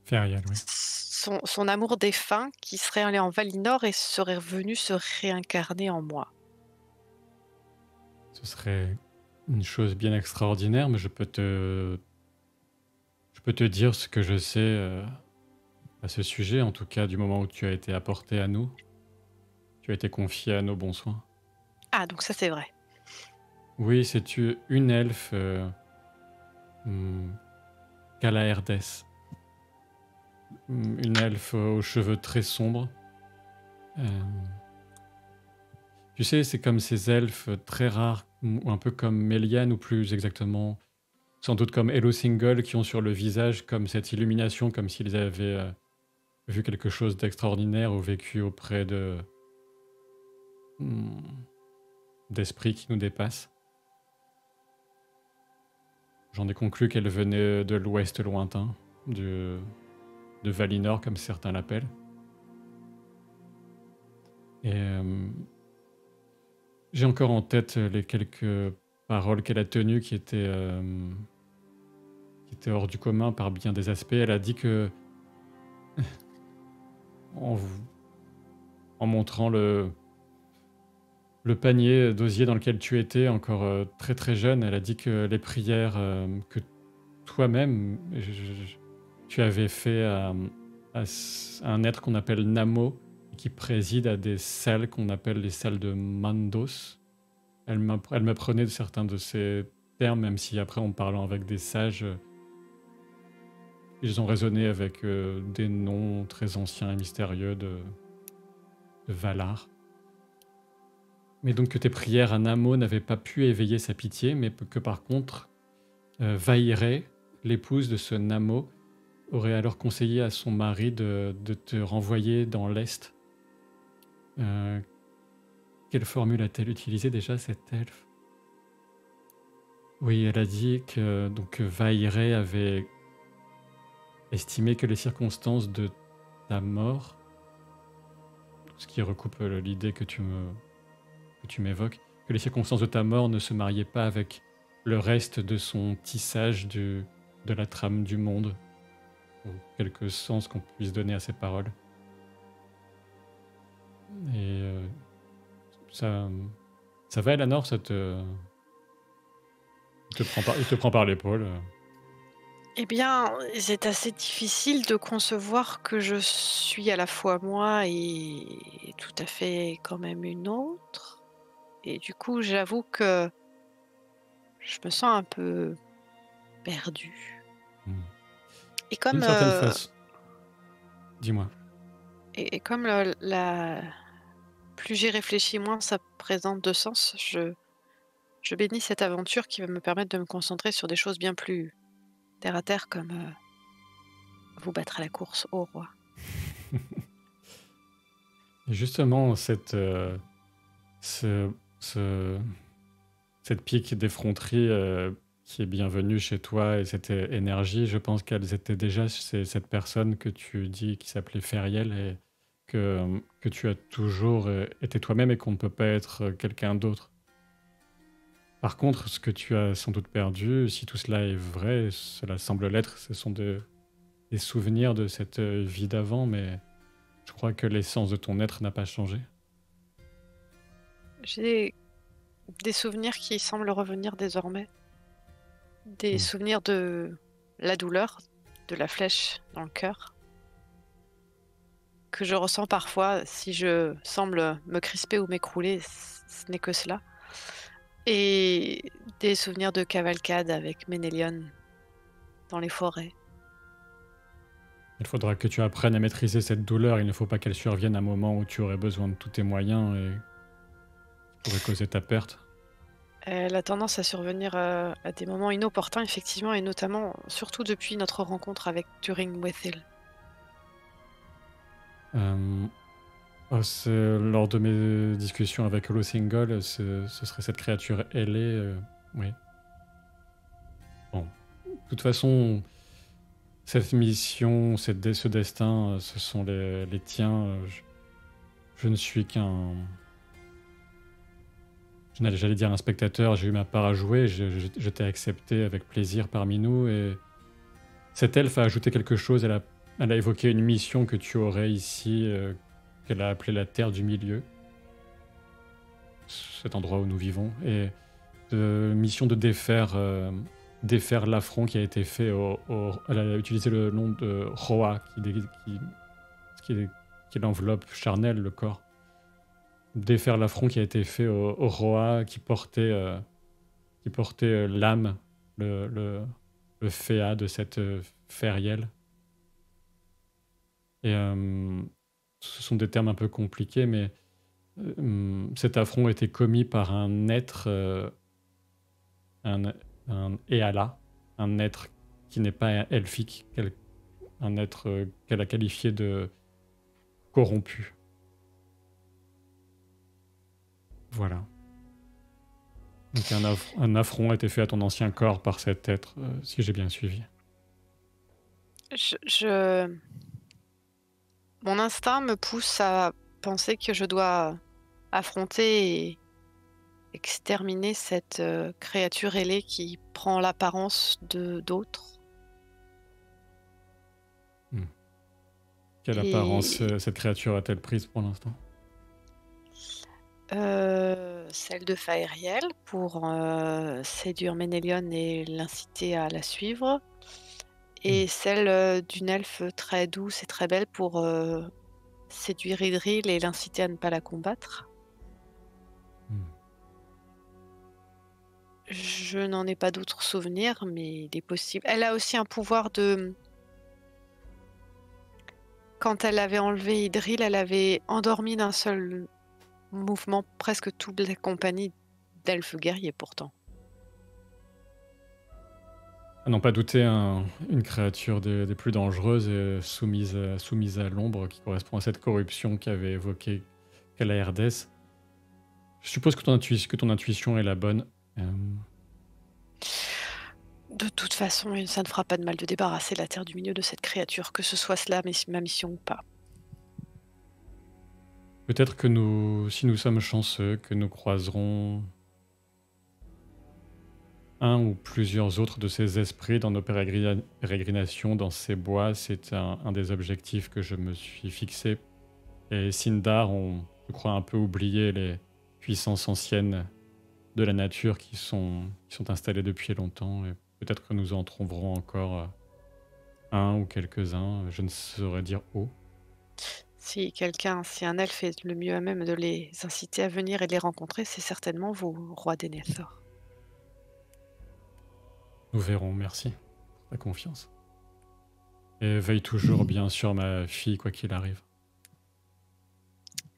Speaker 1: Ferial, oui.
Speaker 4: son amour défunt qui serait allé en Valinor et serait venu se réincarner en moi.
Speaker 1: Ce serait une chose bien extraordinaire, mais je peux te dire ce que je sais à ce sujet, en tout cas du moment où tu as été apporté à nous. Tu as été confié à nos bons soins.
Speaker 4: Ah, donc ça c'est vrai.
Speaker 1: Oui, c'est une elfe Calaerdes. Une elfe aux cheveux très sombres. Tu sais, c'est comme ces elfes très rares, ou un peu comme Melian, ou plus exactement, sans doute comme Hello Single, qui ont sur le visage comme cette illumination, comme s'ils avaient vu quelque chose d'extraordinaire ou vécu auprès d'esprits qui nous dépassent. J'en ai conclu qu'elle venait de l'ouest lointain, de Valinor, comme certains l'appellent. Et j'ai encore en tête les quelques paroles qu'elle a tenues qui étaient hors du commun par bien des aspects. Elle a dit que, en montrant le panier d'osier dans lequel tu étais, encore très très jeune, elle a dit que les prières que toi-même, tu avais fait à un être qu'on appelle Namo, qui préside à des salles qu'on appelle les salles de Mandos. Elle m'apprenait de certains de ces termes, même si après, en parlant avec des sages, ils ont résonné avec des noms très anciens et mystérieux de Valar. Mais donc que tes prières à Namo n'avaient pas pu éveiller sa pitié, mais que par contre, Vairé, l'épouse de ce Namo, aurait alors conseillé à son mari de te renvoyer dans l'Est. Quelle formule a-t-elle utilisée déjà, cette elfe? Oui, elle a dit que Vairé avait estimé que les circonstances de ta mort, ce qui recoupe l'idée que tu m'évoques, que les circonstances de ta mort ne se mariaient pas avec le reste de son tissage de la trame du monde, ou quelque sens qu'on puisse donner à ces paroles. Et ça va, Eleanor, il te prend par l'épaule.
Speaker 4: Eh bien, c'est assez difficile de concevoir que je suis à la fois moi et tout à fait quand même une autre. Et du coup, j'avoue que je me sens un peu perdue. Et comme,
Speaker 1: D'une certaine façon. Dis-moi.
Speaker 4: et comme plus j'y réfléchis, moins ça présente de sens. Je bénis cette aventure qui va me permettre de me concentrer sur des choses bien plus terre à terre, comme vous battre à la course au roi.
Speaker 1: Et justement, cette pique d'effronterie qui est bienvenue chez toi et cette énergie, je pense qu'elles étaient déjà chez cette personne que tu dis qui s'appelait Feriel et que tu as toujours été toi-même et qu'on ne peut pas être quelqu'un d'autre. Par contre, ce que tu as sans doute perdu, si tout cela est vrai, cela semble l'être, ce sont des souvenirs de cette vie d'avant, mais je crois que l'essence de ton être n'a pas changé.
Speaker 4: J'ai des souvenirs qui semblent revenir désormais. Des
Speaker 1: Hmm.
Speaker 4: souvenirs de la douleur, de la flèche dans le cœur, que je ressens parfois si je semble me crisper ou m'écrouler, ce n'est que cela. Et des souvenirs de cavalcade avec Ménélion dans les forêts.
Speaker 1: Il faudra que tu apprennes à maîtriser cette douleur. Il ne faut pas qu'elle survienne à un moment où tu aurais besoin de tous tes moyens et qui pourrait causer ta perte.
Speaker 4: Elle a tendance à survenir à des moments inopportuns, effectivement, et notamment, surtout depuis notre rencontre avec Turing Wethil.
Speaker 1: Euh, lors de mes discussions avec Holo Single, ce serait cette créature ailée. Oui. Bon. De toute façon, cette mission, ce destin, ce sont les tiens. Je ne suis qu'un... J'allais dire un spectateur, j'ai eu ma part à jouer, je t'ai accepté avec plaisir parmi nous, et cette elfe a ajouté quelque chose, elle a évoqué une mission que tu aurais ici, qu'elle a appelée la Terre du Milieu, cet endroit où nous vivons, et mission de défaire l'affront qui a été fait elle a utilisé le nom de Roa, qui l'enveloppe charnel, le corps. Défaire l'affront qui a été fait au Roa qui portait l'âme, le féa de cette Feriel. Et ce sont des termes un peu compliqués, mais cet affront a été commis par un être, un Eala, un être qui n'est pas elfique, un être qu'elle a qualifié de corrompu. Voilà. Donc un affront a été fait à ton ancien corps par cet être, si j'ai bien suivi.
Speaker 4: Mon instinct me pousse à penser que je dois affronter et exterminer cette créature ailée qui prend l'apparence d'autres.
Speaker 1: Quelle apparence cette créature a-t-elle prise pour l'instant?
Speaker 4: Celle de Faeriel pour séduire Ménélion et l'inciter à la suivre. Et celle d'une elfe très douce et très belle pour séduire Idril et l'inciter à ne pas la combattre. Je n'en ai pas d'autres souvenirs, mais il est possible. Elle a aussi un pouvoir de... Quand elle avait enlevé Idril, elle avait endormi d'un seul mouvement presque toute la compagnie d'elfes guerriers pourtant.
Speaker 1: À n'en pas douter, une créature des plus dangereuses et soumise à l'ombre qui correspond à cette corruption qu'avait évoquée Calaerdes. Je suppose que ton intuition est la bonne.
Speaker 4: De toute façon, ça ne fera pas de mal de débarrasser la Terre du Milieu de cette créature, que ce soit cela ma mission ou pas.
Speaker 1: Peut-être que si nous sommes chanceux, que nous croiserons un ou plusieurs autres de ces esprits dans nos pérégrinations dans ces bois. C'est un des objectifs que je me suis fixé. Et Sindar ont, je crois, un peu oublié les puissances anciennes de la nature qui sont installées depuis longtemps. Et peut-être que nous en trouverons encore un ou quelques-uns, je ne saurais dire où.
Speaker 4: Si un elfe est le mieux à même de les inciter à venir et de les rencontrer, c'est certainement vous, roi des Nethor.
Speaker 1: Nous verrons, merci pour ta confiance. Et veille toujours bien sur ma fille, quoi qu'il arrive.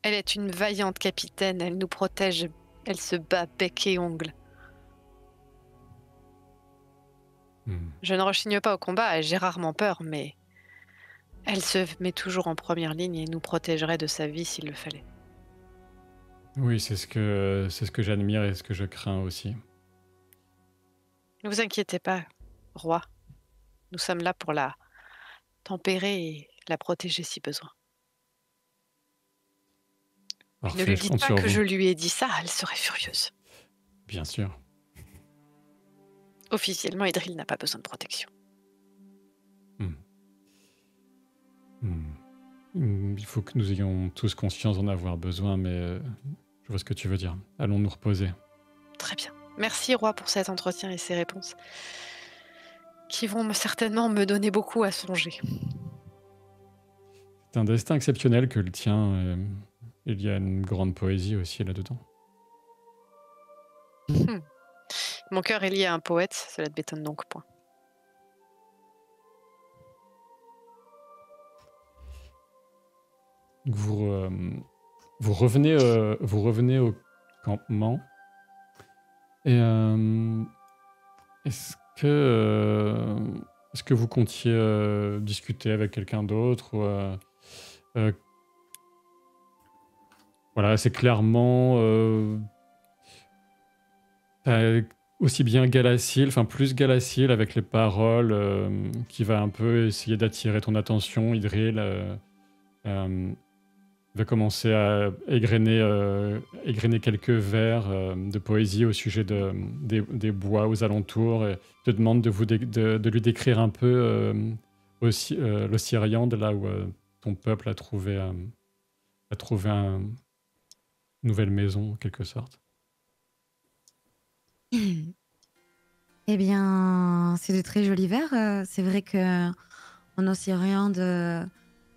Speaker 4: Elle est une vaillante capitaine, elle nous protège, elle se bat bec et ongle. Je ne rechigne pas au combat et j'ai rarement peur, mais elle se met toujours en première ligne et nous protégerait de sa vie s'il le fallait.
Speaker 1: Oui, c'est ce que j'admire et ce que je crains aussi.
Speaker 4: Ne vous inquiétez pas, roi. Nous sommes là pour la tempérer et la protéger si besoin.
Speaker 1: Parfait,
Speaker 4: Ne lui dites pas que je lui ai dit ça, elle serait furieuse.
Speaker 1: Bien sûr.
Speaker 4: Officiellement, Idril n'a pas besoin de protection.
Speaker 1: Hmm. Hmm. Il faut que nous ayons tous conscience d'en avoir besoin, mais je vois ce que tu veux dire. Allons nous reposer.
Speaker 4: Très bien. Merci, Roi, pour cet entretien et ces réponses qui vont certainement me donner beaucoup à songer.
Speaker 1: C'est un destin exceptionnel que le tien. Il y a une grande poésie aussi là-dedans.
Speaker 4: Mon cœur est lié à un poète, cela ne m'étonne donc point.
Speaker 1: Vous revenez au campement. Et est-ce que vous comptiez discuter avec quelqu'un d'autre ou voilà, c'est clairement aussi bien Galacil, enfin plus Galacil avec les paroles qui va un peu essayer d'attirer ton attention. Idril va commencer à égrener quelques vers de poésie au sujet des bois aux alentours et te demande de lui décrire un peu l'Ossiriande, là où ton peuple a trouvé une nouvelle maison en quelque sorte.
Speaker 3: Eh bien, c'est de très jolis vers. C'est vrai qu'en Ossiriande,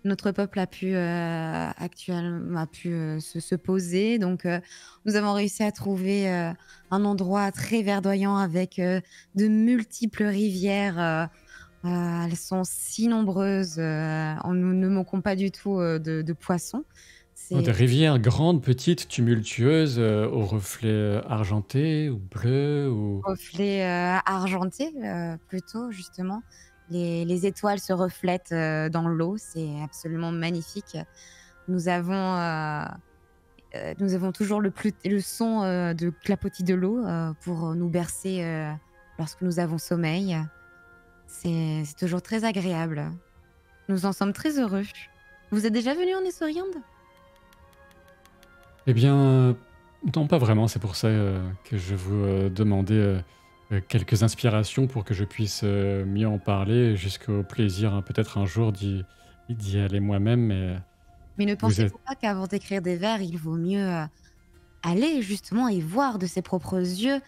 Speaker 3: notre peuple a pu se poser. Donc, nous avons réussi à trouver un endroit très verdoyant avec de multiples rivières. Elles sont si nombreuses. Nous ne manquons pas du tout de poissons.
Speaker 1: Des rivières grandes, petites, tumultueuses, aux reflets argentés ou bleus ou...
Speaker 3: Reflets argentés, plutôt, justement. Les étoiles se reflètent dans l'eau, c'est absolument magnifique. Nous avons toujours le son de clapotis de l'eau pour nous bercer lorsque nous avons sommeil. C'est toujours très agréable. Nous en sommes très heureux. Vous êtes déjà venu en Ossiriande ?
Speaker 1: Eh bien, non, pas vraiment. C'est pour ça que je vous demandais quelques inspirations pour que je puisse mieux en parler, jusqu'au plaisir peut-être un jour d'y aller moi-même.
Speaker 3: Mais ne pensez-vous pas qu'avant d'écrire des vers, il vaut mieux aller justement et voir de ses propres yeux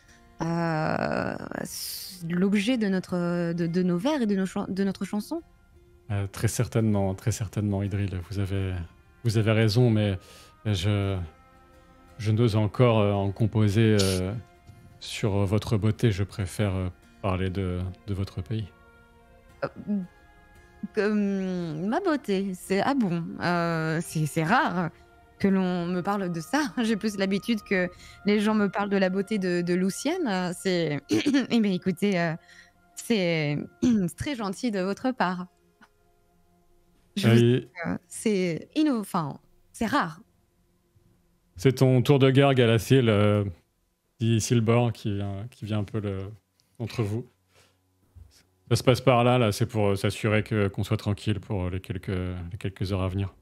Speaker 3: l'objet de nos vers et de notre chanson ?
Speaker 1: Très certainement, Idril. Vous avez raison, mais je n'ose encore en composer sur votre beauté. Je préfère parler de votre pays.
Speaker 3: Ma beauté, c'est bon. C'est rare que l'on me parle de ça. J'ai plus l'habitude que les gens me parlent de la beauté de Lucienne. Eh bien, écoutez, c'est très gentil de votre part. C'est rare.
Speaker 1: C'est ton tour de garde, Galacil, dit Silbor, qui vient un peu entre vous. Ça se passe par là, c'est pour s'assurer qu'on soit tranquille pour les quelques heures à venir.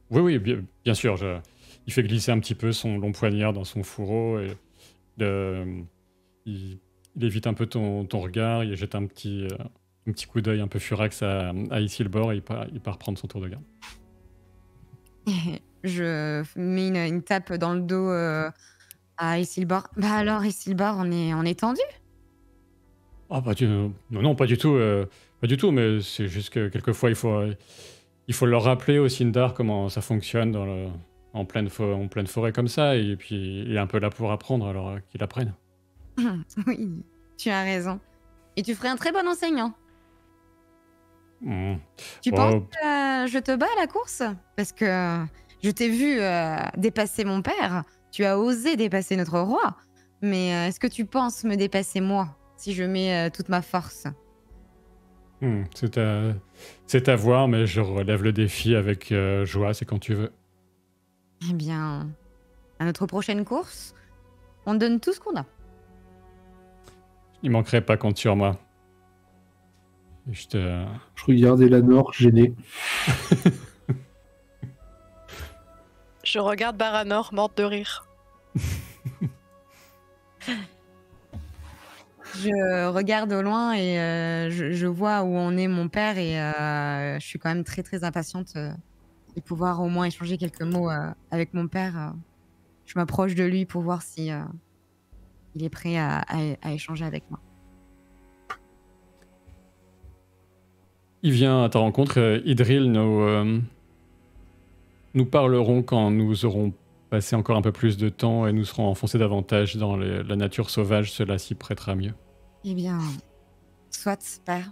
Speaker 1: Oui, bien sûr. Il fait glisser un petit peu son long poignard dans son fourreau et il évite un peu ton regard, il jette un petit coup d'œil un peu furax à Isilbor et il part prendre son tour de garde.
Speaker 3: Je mets une tape dans le dos à Isilbor. Bah alors, Isilbor, on est tendu ?
Speaker 1: Ah, non, pas du tout. Pas du tout, mais c'est juste que quelquefois, il faut leur rappeler au Sindar comment ça fonctionne en pleine forêt comme ça. Et puis, il est un peu là pour apprendre, alors qu'il apprenne.
Speaker 3: Oui, tu as raison. Et tu ferais un très bon enseignant. Tu penses que je te bats à la course ? Parce que je t'ai vu dépasser mon père. Tu as osé dépasser notre roi. Mais est-ce que tu penses me dépasser moi, si je mets toute ma force ?
Speaker 1: C'est à voir, mais je relève le défi avec joie, c'est quand tu veux.
Speaker 3: Eh bien, à notre prochaine course, on donne tout ce qu'on a.
Speaker 1: Il manquerait pas, compte sur moi. Je
Speaker 2: regardais Lanor, gêné.
Speaker 4: Je regarde Baranor, morte de rire.
Speaker 3: Je regarde au loin et je vois où en est mon père et je suis quand même très, très impatiente, de pouvoir au moins échanger quelques mots, avec mon père. Je m'approche de lui pour voir si, il est prêt à échanger avec moi.
Speaker 1: Il vient à ta rencontre. Idril, nous parlerons quand nous aurons passé encore un peu plus de temps et nous serons enfoncés davantage dans la nature sauvage. Cela s'y prêtera mieux.
Speaker 3: Eh bien, soit, père,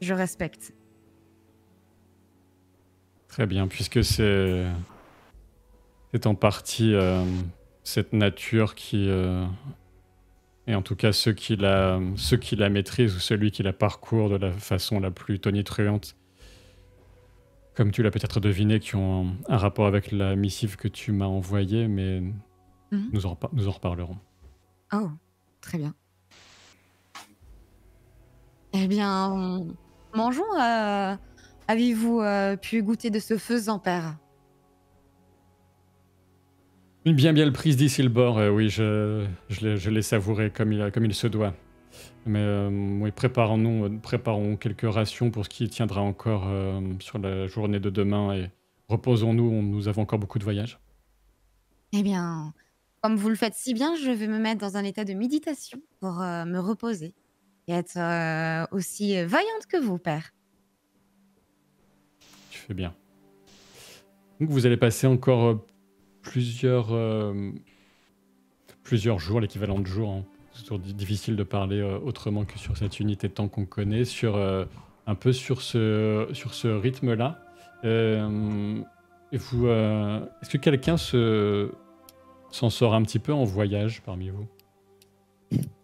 Speaker 3: je respecte.
Speaker 1: Très bien, puisque c'est en partie cette nature qui, et en tout cas ceux qui la maîtrisent ou celui qui la parcourt de la façon la plus tonitruante, comme tu l'as peut-être deviné, qui ont un rapport avec la missive que tu m'as envoyée, mais
Speaker 3: Mhm.
Speaker 1: nous en reparlerons.
Speaker 3: Oh, très bien. Eh bien, mangeons. Avez-vous pu goûter de ce faisan, père?
Speaker 1: Une bien belle prise d'Isilbor, oui, je l'ai savouré comme il se doit. Mais oui, préparons quelques rations pour ce qui tiendra encore sur la journée de demain et reposons-nous, nous avons encore beaucoup de voyages.
Speaker 3: Eh bien, comme vous le faites si bien, je vais me mettre dans un état de méditation pour me reposer et être aussi vaillante que vous, père.
Speaker 1: Tu fais bien. Donc vous allez passer encore plusieurs jours, l'équivalent de jours, hein. C'est toujours difficile de parler autrement que sur cette unité de temps qu'on connaît, un peu sur ce rythme-là. Et vous, est-ce que quelqu'un s'en sort un petit peu en voyage parmi vous?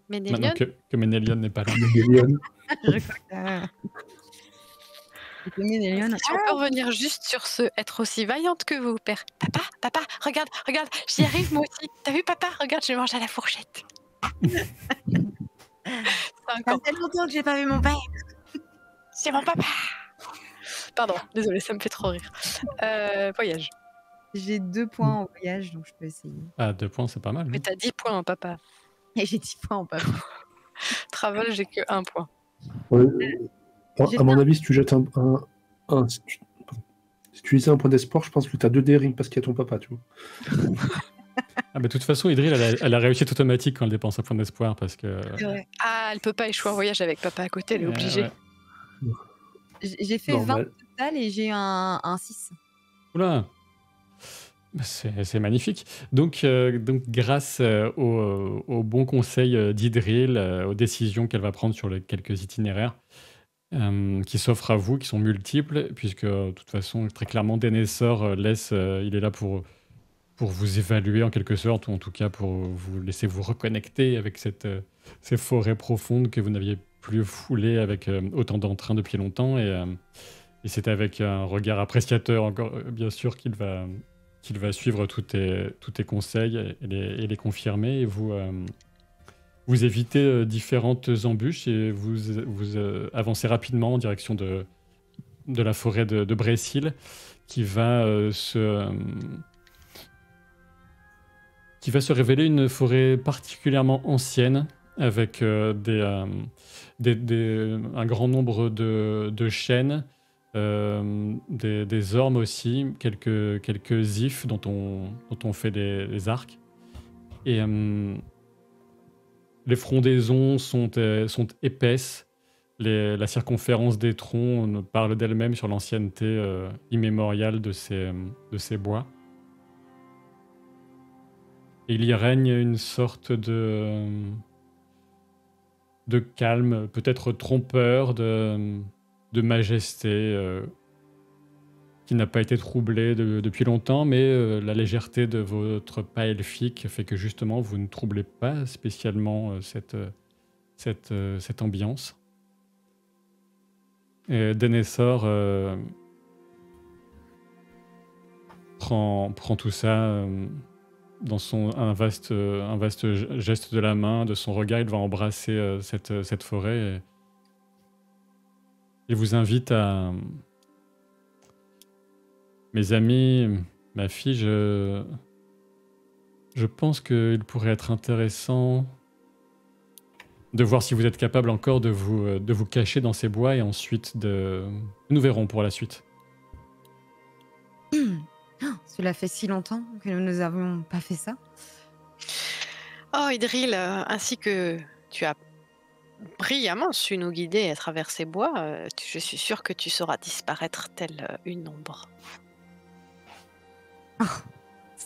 Speaker 1: Maintenant
Speaker 4: Ménélion,
Speaker 1: que Ménélion n'est pas là.
Speaker 2: Ménélion.
Speaker 3: Je crois que Ménélion.
Speaker 4: si on peut revenir juste sur ce être aussi vaillante que vous, père. Papa, regarde, j'y arrive moi aussi. T'as vu, papa? Regarde, je mange à la fourchette.
Speaker 3: Ça fait longtemps que j'ai pas vu mon père.
Speaker 4: C'est mon papa. Pardon, désolé, ça me fait trop rire. Voyage.
Speaker 3: J'ai 2 points en voyage, donc je peux essayer.
Speaker 1: Ah, 2 points, c'est pas mal.
Speaker 4: Mais t'as 10 points, hein, papa.
Speaker 3: Et j'ai 10 points en papa.
Speaker 4: Travel, j'ai que 1 point.
Speaker 2: Ouais,
Speaker 3: J'ai
Speaker 2: à mon avis, si tu jettes si tu utilises un point d'espoir, je pense que tu as 2 dérings parce qu'il y a ton papa, tu vois.
Speaker 1: Ah, mais de toute façon, Idril, elle a réussite automatique quand elle dépense un point d'espoir parce que.
Speaker 3: C'est vrai.
Speaker 4: Ah, elle peut pas échouer en voyage avec papa à côté, elle est obligée.
Speaker 1: Ouais.
Speaker 3: J'ai fait 20
Speaker 2: Normal.
Speaker 3: total et j'ai eu un 6.
Speaker 1: Oula! C'est magnifique. Donc grâce aux bons conseils d'Idril, aux décisions qu'elle va prendre sur les quelques itinéraires qui s'offrent à vous, qui sont multiples, puisque de toute façon, très clairement, Denessor il est là pour vous évaluer en quelque sorte, ou en tout cas pour vous laisser vous reconnecter avec ces forêts profondes que vous n'aviez plus foulées avec autant d'entrain depuis longtemps. Et c'est avec un regard appréciateur, encore, bien sûr, qu'il va suivre tous tes conseils et les confirmer. Et vous évitez différentes embûches et vous avancez rapidement en direction de la forêt de Brésil qui va se révéler une forêt particulièrement ancienne avec un grand nombre de chênes, des ormes aussi, quelques ifs dont on fait des arcs. Et les frondaisons sont épaisses. La circonférence des troncs parle d'elle-même sur l'ancienneté immémoriale de ces bois. Et il y règne une sorte de calme, peut-être trompeur, de majesté qui n'a pas été troublée depuis longtemps, mais la légèreté de votre pas elfique fait que justement vous ne troublez pas spécialement cette ambiance. Et Denessor prend tout ça dans un vaste geste de la main, de son regard. Il va embrasser cette forêt. Et il vous invite à... Mes amis, ma fille, je pense qu'il pourrait être intéressant de voir si vous êtes capable encore de vous cacher dans ces bois et ensuite nous verrons pour la suite.
Speaker 3: Cela fait si longtemps que nous n'avons pas fait ça.
Speaker 4: Oh, Idril, ainsi que tu as brillamment su nous guider à travers ces bois, je suis sûre que tu sauras disparaître telle une ombre.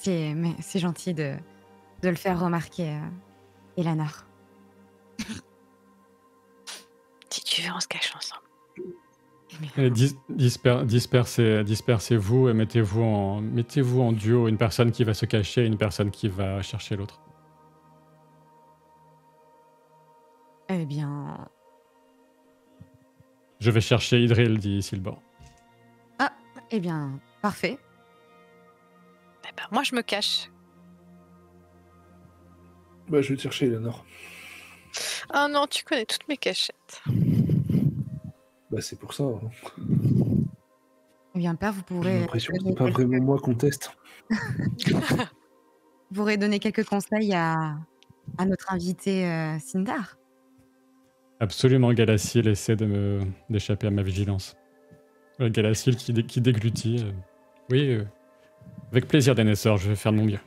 Speaker 3: Mais c'est gentil de le faire remarquer, Elanor.
Speaker 4: Si tu veux, on se cache ensemble.
Speaker 1: Et dispersez-vous et mettez-vous en duo, une personne qui va se cacher et une personne qui va chercher l'autre.
Speaker 3: Eh bien...
Speaker 1: Je vais chercher Idril, dit Isilbor.
Speaker 3: Ah, eh bien, parfait.
Speaker 4: Eh ben, moi, je me cache.
Speaker 2: Bah, je vais te chercher, Eleanor.
Speaker 4: Oh non, tu connais toutes mes cachettes.
Speaker 2: Bah, c'est pour ça. Hein.
Speaker 3: Eh bien, père, vous
Speaker 2: J'ai
Speaker 3: pourrez...
Speaker 2: l'impression que c'est pas vraiment moi qu'on teste.
Speaker 3: Vous pourrez donner quelques conseils à notre invité Sindar.
Speaker 1: Absolument, Galassil essaie d'échapper à ma vigilance. Galassil qui déglutit. Oui, avec plaisir, Denessor, je vais faire de mon mieux.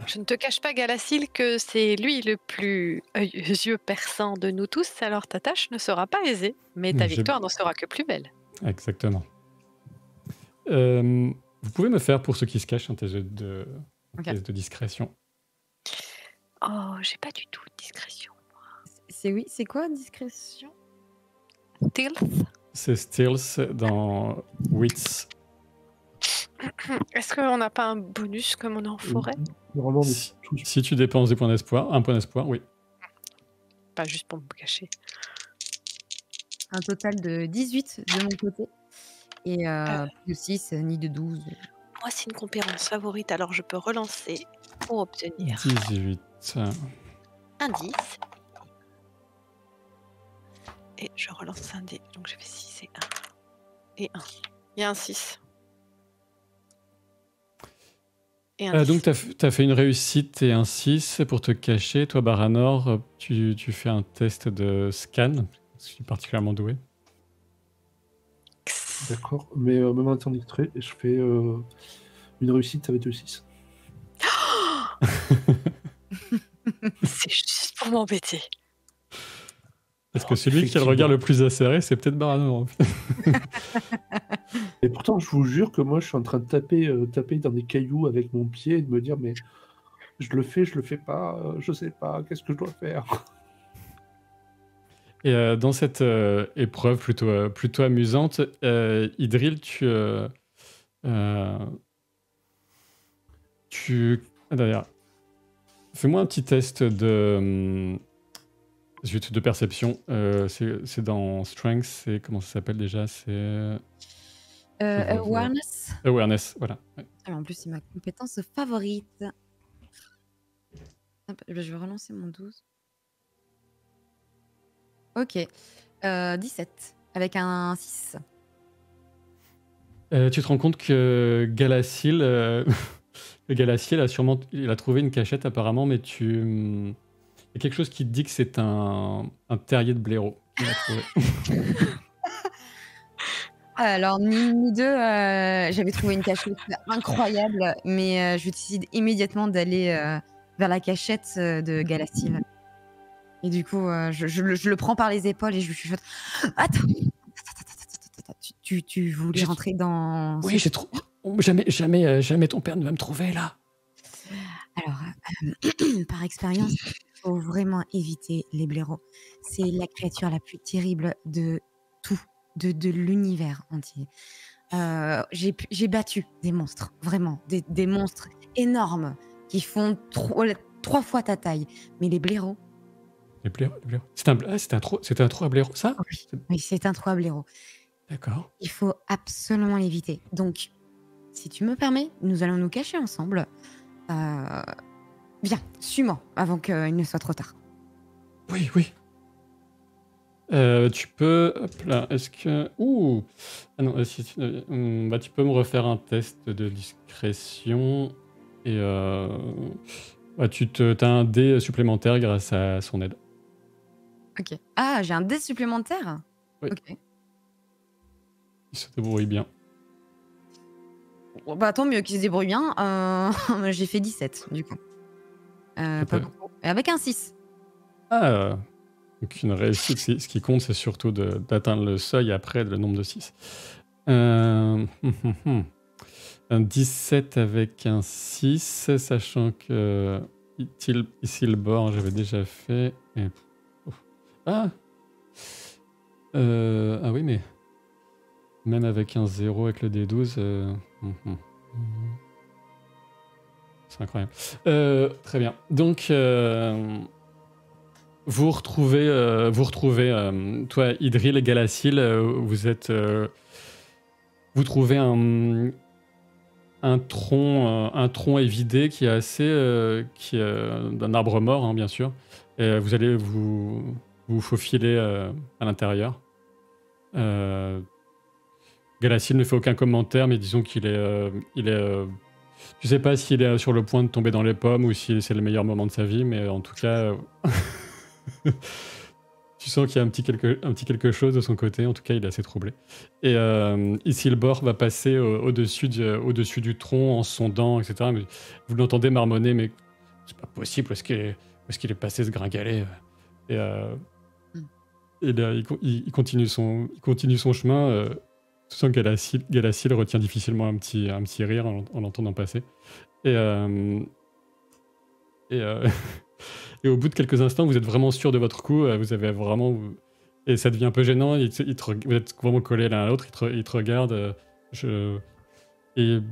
Speaker 4: Je ne te cache pas, Galassil, que c'est lui le plus yeux perçants de nous tous, alors ta tâche ne sera pas aisée, mais ta victoire n'en sera que plus belle.
Speaker 1: Exactement. Vous pouvez me faire, pour ceux qui se cachent, un test de discrétion.
Speaker 4: Oh, j'ai pas du tout de discrétion.
Speaker 3: C'est quoi, discrétion?
Speaker 4: Stealth.
Speaker 1: C'est Stealth dans Wits.
Speaker 4: Est-ce qu'on n'a pas un bonus comme on est en forêt?
Speaker 2: Normalement,
Speaker 1: si tu dépenses des points d'espoir, un point d'espoir, oui.
Speaker 4: Pas juste pour me cacher.
Speaker 3: Un total de 18 de mon côté. Et plus de 6, ni de 12.
Speaker 4: Moi, c'est une compétence favorite, alors je peux relancer pour obtenir
Speaker 1: 18.
Speaker 4: Un 10. Et je relance un dé. Donc j'ai fait 6 et 1. Et 1. Il y a un 6. Et un 10.
Speaker 1: Donc tu as fait une réussite et un 6 pour te cacher. Toi, Baranor, tu fais un test de scan. Je suis particulièrement doué.
Speaker 2: D'accord, mais même en temps dictré, je fais une réussite avec 2-6.
Speaker 4: C'est juste pour m'embêter.
Speaker 1: Parce que celui qui a le regard le plus acéré, c'est peut-être Baranor.
Speaker 2: Et pourtant, je vous jure que moi, je suis en train de taper dans des cailloux avec mon pied et de me dire, mais je le fais pas, je sais pas, qu'est-ce que je dois faire?
Speaker 1: Et dans cette épreuve plutôt amusante, Idril, d'ailleurs, fais-moi un petit test de perception. C'est dans Strength, c'est comment ça s'appelle déjà? C'est
Speaker 3: Awareness.
Speaker 1: Awareness, voilà. Ouais.
Speaker 3: En plus, c'est ma compétence favorite. Hop, je vais relancer mon 12. Ok. 17. Avec un 6.
Speaker 1: Tu te rends compte que Galassil il a trouvé une cachette apparemment, mais il y a quelque chose qui te dit que c'est un terrier de blaireau qu'il a trouvé.
Speaker 3: Alors, ni deux, j'avais trouvé une cachette incroyable, mais je décide immédiatement d'aller vers la cachette de Galassil. Et du coup, je le prends par les épaules et je lui chuchote. Attends, tu voulais rentrer dans...
Speaker 1: Oui, j'ai trouvé. Jamais ton père ne va me trouver là.
Speaker 3: Alors, par expérience, il faut vraiment éviter les blaireaux. C'est la créature la plus terrible de tout, de l'univers entier. J'ai battu des monstres, vraiment, des monstres énormes qui font 3 fois ta taille. Mais les blaireaux...
Speaker 1: Les blaireaux. C'était un trou à blaireaux, ça?
Speaker 3: Oui, c'est un trou à blaireaux.
Speaker 1: D'accord.
Speaker 3: Il faut absolument l'éviter. Donc, si tu me permets, nous allons nous cacher ensemble. Viens, suis-moi avant qu'il ne soit trop tard.
Speaker 1: Oui. Tu peux... Hop là, est-ce que... Ouh! Ah non, tu peux me refaire un test de discrétion. Et tu as un dé supplémentaire grâce à son aide.
Speaker 3: Ok. Ah, j'ai un dé supplémentaire?
Speaker 1: Oui,
Speaker 3: Ok.
Speaker 1: il se débrouille bien.
Speaker 3: Bon, bah, tant mieux qu'il se débrouille bien. J'ai fait 17, du coup.
Speaker 1: Ça
Speaker 3: Pas
Speaker 1: peut-
Speaker 3: beaucoup. Et avec un 6.
Speaker 1: Ah, donc une réussite, ce qui compte, c'est surtout d'atteindre le seuil après le nombre de 6. Un 17 avec un 6, sachant que ici le bord, j'avais déjà fait. Et... Ah Ah oui, mais même avec un 0 avec le D12, c'est incroyable. Très bien. Donc, vous retrouvez, toi, Idril et Galacil, vous trouvez un tronc évidé qui est assez, qui est d'un arbre mort, hein, bien sûr. Et vous allez vous faufiler à l'intérieur. Galacil ne fait aucun commentaire, mais disons qu'il est, tu sais pas s'il est sur le point de tomber dans les pommes ou si c'est le meilleur moment de sa vie, mais en tout cas, tu sens qu'il y a un petit quelque chose de son côté. En tout cas, il est assez troublé. Et ici, le bord va passer au-dessus du tronc en sondant, etc. Mais vous l'entendez marmonner, mais c'est pas possible. Où est-ce qu'il est passé ce gringalet? Et, là, il continue son chemin. Tu sens que Galacil retient difficilement un petit rire en l'entendant passer. Et, et, et au bout de quelques instants, vous êtes vraiment sûr de votre coup. Vous avez vraiment... Et ça devient un peu gênant. Vous êtes vraiment collés l'un à l'autre. Il te regarde. Et tu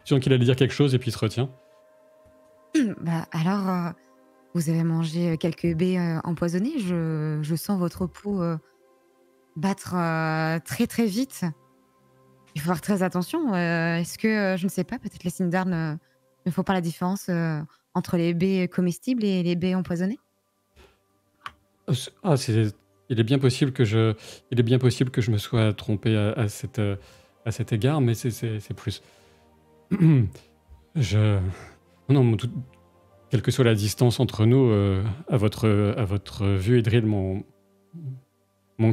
Speaker 1: sens qu'il allait dire quelque chose et puis il se retient.
Speaker 3: Bah, alors, vous avez mangé quelques baies empoisonnées. Je sens votre pouls battre très très vite. Il faut faire très attention. Est-ce que, je ne sais pas, peut-être les Sindar ne font pas la différence entre les baies comestibles et les baies empoisonnées?
Speaker 1: Ah, il est bien possible que je me sois trompé à cet égard, mais c'est plus. Non, quelle que soit la distance entre nous, à votre vue, Idril, mon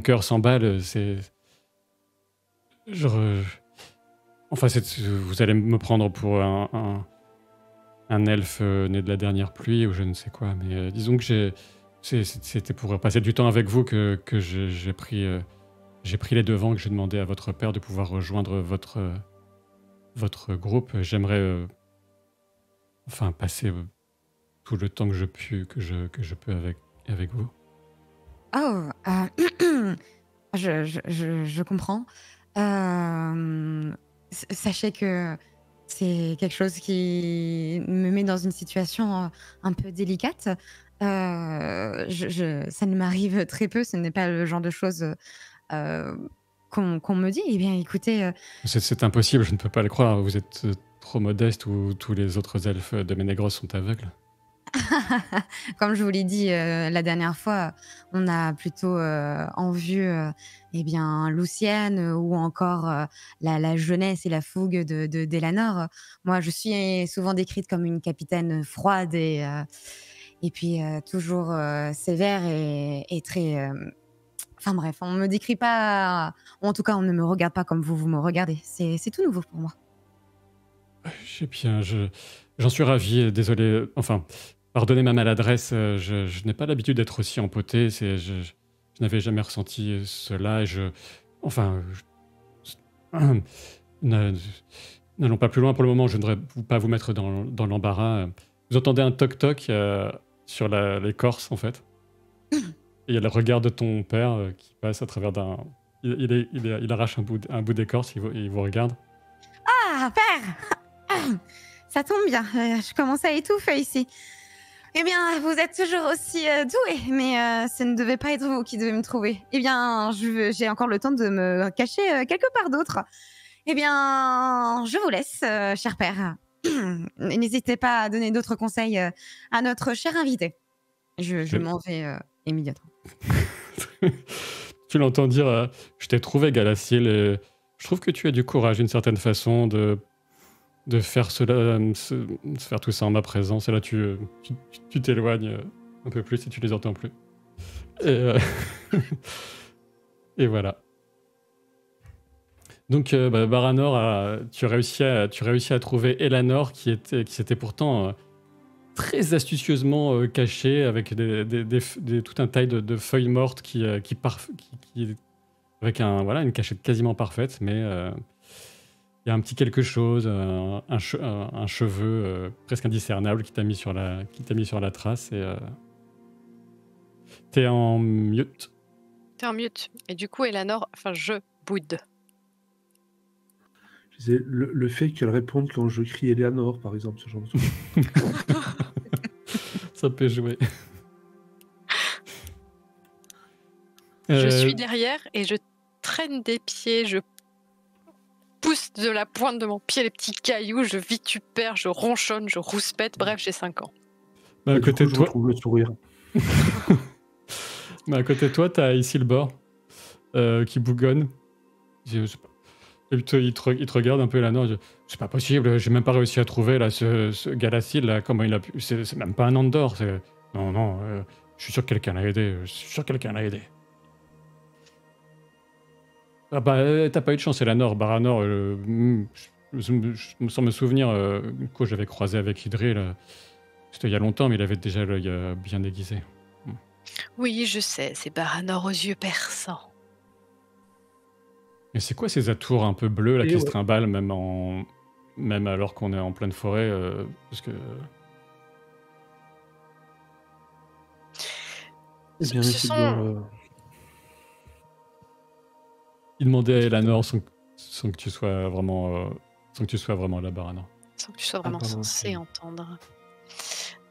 Speaker 1: cœur s'emballe. Enfin, vous allez me prendre pour un elfe né de la dernière pluie ou je ne sais quoi, mais disons que c'était pour passer du temps avec vous que j'ai pris les devants, que j'ai demandé à votre père de pouvoir rejoindre votre groupe. J'aimerais enfin passer tout le temps que je peux avec vous.
Speaker 3: Oh, je comprends. Sachez que c'est quelque chose qui me met dans une situation un peu délicate. Ça ne m'arrive très peu, ce n'est pas le genre de choses qu'on me dit. Eh bien, écoutez,
Speaker 1: C'est impossible, je ne peux pas le croire. Vous êtes trop modeste ou tous les autres elfes de Ménégros sont aveugles.
Speaker 3: comme je vous l'ai dit la dernière fois, on a plutôt en vue eh bien, Lucienne ou encore la jeunesse et la fougue d'Elanor. Moi, je suis souvent décrite comme une capitaine froide et puis toujours sévère et très... Enfin bref, on ne me décrit pas, ou en tout cas, on ne me regarde pas comme vous me regardez. C'est tout nouveau pour moi.
Speaker 1: Je sais bien, j'en suis ravi. Désolé. Enfin, pardonnez ma maladresse. Je n'ai pas l'habitude d'être aussi empoté. Je n'avais jamais ressenti cela. Et enfin, n'allons pas plus loin pour le moment. Je ne voudrais pas vous mettre dans l'embarras. Vous entendez un toc-toc sur l'écorce, en fait. Et il y a le regard de ton père qui passe à travers d'un... Il arrache un bout d'écorce et il vous regarde.
Speaker 3: Ah, père! Ça tombe bien, je commence à étouffer ici. Eh bien, vous êtes toujours aussi doué, mais ce ne devait pas être vous qui devez me trouver. Eh bien, j'ai encore le temps de me cacher quelque part d'autre. Eh bien, je vous laisse, cher père. N'hésitez pas à donner d'autres conseils à notre cher invité. Je m'en vais immédiatement.
Speaker 1: Tu l'entends dire je t'ai trouvé, Galacil, et je trouve que tu as du courage d'une certaine façon de faire cela, de faire tout ça en ma présence. Et là, tu t'éloignes un peu plus et tu les entends plus. Et, et voilà. Donc, Baranor, tu réussis à trouver Elanor qui s'était pourtant très astucieusement cachée avec tout un taille de feuilles mortes avec une cachette quasiment parfaite, mais il y a un petit quelque chose, un cheveu presque indiscernable qui t'a mis sur la trace et t'es en mute.
Speaker 4: T'es en mute. Et du coup, Elanor, je boude.
Speaker 2: Je disais, le fait qu'elle réponde quand je crie Eleanor, par exemple, ce genre de truc.
Speaker 1: Ça peut jouer.
Speaker 4: Je suis derrière et je traîne des pieds, je pousse de la pointe de mon pied les petits cailloux, je vitupère, je ronchonne, je rouspète, bref, j'ai 5 ans.
Speaker 1: À côté de toi,
Speaker 2: je retrouve le sourire.
Speaker 1: À côté de toi, t'as Isilbor qui bougonne. Je sais pas. Et puis il te regarde un peu là, non, c'est pas possible, j'ai même pas réussi à trouver là, ce Galacil, là, comment il a pu. C'est même pas un Andor. Non, je suis sûr que quelqu'un l'a aidé. Ah bah, t'as pas eu de chance, Elanor. Baranor, sans me souvenir, quand j'avais croisé avec Idril, c'était il y a longtemps, mais il avait déjà l'œil bien aiguisé.
Speaker 4: Oui, je sais, c'est Baranor aux yeux perçants.
Speaker 1: Mais c'est quoi ces atours un peu bleus là, qui se
Speaker 2: ouais.
Speaker 1: trimballent même alors qu'on est en pleine forêt parce que...
Speaker 2: Eh bien,
Speaker 4: Ce sont...
Speaker 1: Il demandait à Elanor sans que tu sois vraiment là, Baranor.
Speaker 4: Sans que tu sois vraiment censé entendre.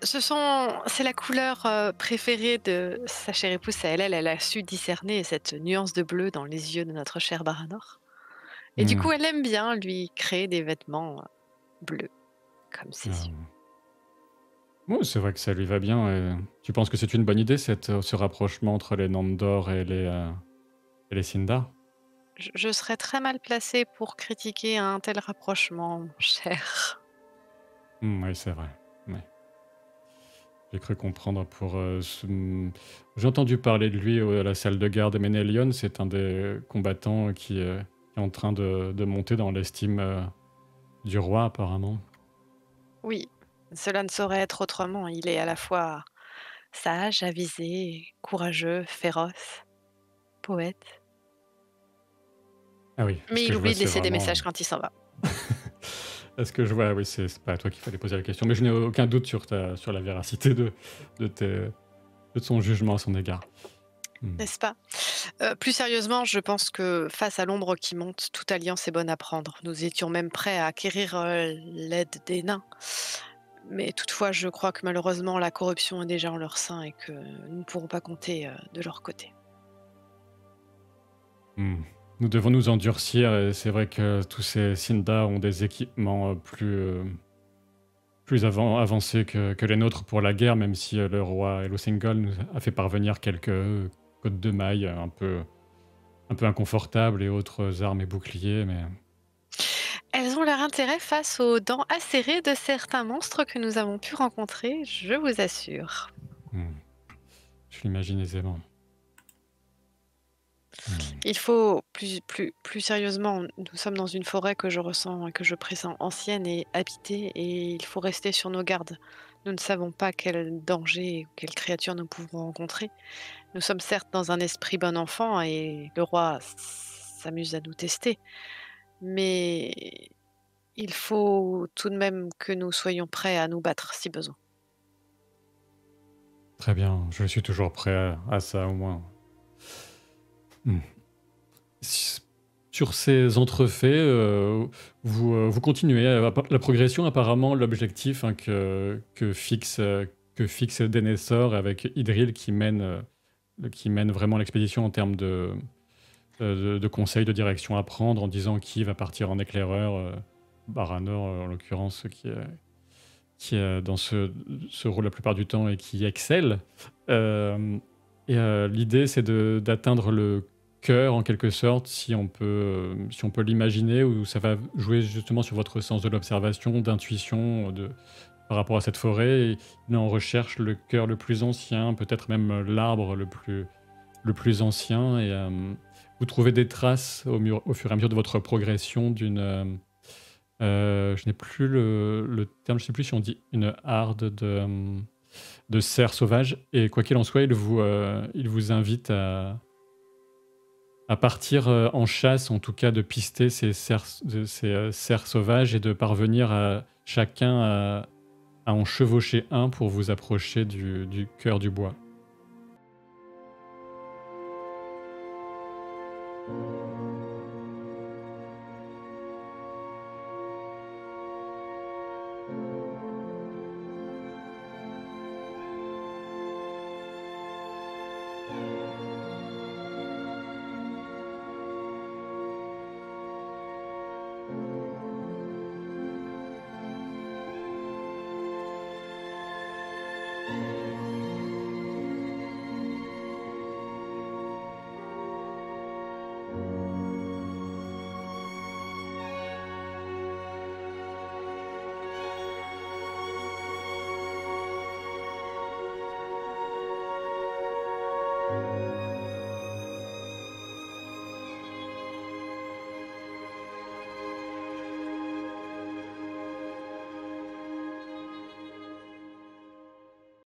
Speaker 4: C'est la couleur préférée de sa chère épouse à elle. Elle a su discerner cette nuance de bleu dans les yeux de notre cher Baranor. Et du coup, elle aime bien lui créer des vêtements bleus, comme ses yeux.
Speaker 1: Oui, c'est vrai que ça lui va bien. Et tu penses que c'est une bonne idée, ce rapprochement entre les Nandor et les Sindar?
Speaker 4: Je serais très mal placée pour critiquer un tel rapprochement, mon cher.
Speaker 1: Oui, c'est vrai. Ouais. J'ai cru comprendre J'ai entendu parler de lui à la salle de garde de Ménélion. C'est un des combattants qui est en train de monter dans l'estime du roi, apparemment.
Speaker 4: Oui, cela ne saurait être autrement. Il est à la fois sage, avisé, courageux, féroce, poète.
Speaker 1: Ah oui.
Speaker 4: Mais il oublie de laisser des messages quand il s'en va.
Speaker 1: Est-ce que je vois? Oui, c'est pas à toi qu'il fallait poser la question, mais je n'ai aucun doute sur la véracité de son jugement à son égard.
Speaker 4: N'est-ce pas? Plus sérieusement, je pense que face à l'ombre qui monte, toute alliance est bonne à prendre. Nous étions même prêts à acquérir l'aide des nains. Mais toutefois, je crois que malheureusement, la corruption est déjà en leur sein et que nous ne pourrons pas compter de leur côté.
Speaker 1: Nous devons nous endurcir, et c'est vrai que tous ces Sindar ont des équipements plus avancés que les nôtres pour la guerre, même si le roi Elosingol nous a fait parvenir quelques côtes de mailles un peu inconfortables et autres armes et boucliers, mais...
Speaker 4: Elles ont leur intérêt face aux dents acérées de certains monstres que nous avons pu rencontrer, je vous assure.
Speaker 1: Je l'imagine aisément.
Speaker 4: Il faut plus sérieusement, nous sommes dans une forêt que je ressens et que je pressens ancienne et habitée, et il faut rester sur nos gardes. Nous ne savons pas quel danger ou quelle créature nous pouvons rencontrer. Nous sommes certes dans un esprit bon enfant et le roi s'amuse à nous tester, mais il faut tout de même que nous soyons prêts à nous battre si besoin.
Speaker 1: Très bien, je suis toujours prêt à ça au moins. Sur ces entrefaits, vous continuez. La progression, apparemment, l'objectif que fixe Denethor avec Idril qui mène vraiment l'expédition en termes de conseils, de direction à prendre, en disant qui va partir en éclaireur, Baranor en l'occurrence, qui est dans ce rôle la plupart du temps et qui excelle. L'idée, c'est d'atteindre le cœur en quelque sorte, si on peut l'imaginer, où ça va jouer justement sur votre sens de l'observation, d'intuition, par rapport à cette forêt. Et il en recherche le cœur le plus ancien, peut-être même l'arbre le plus ancien. Et vous trouvez des traces au fur et à mesure de votre progression d'une... je n'ai plus le terme, je ne sais plus si on dit une harde de cerfs sauvages. Et quoi qu'il en soit, il vous invite à partir en chasse, en tout cas de pister ces cerfs sauvages et de parvenir à chacun à en chevaucher un pour vous approcher du cœur du bois.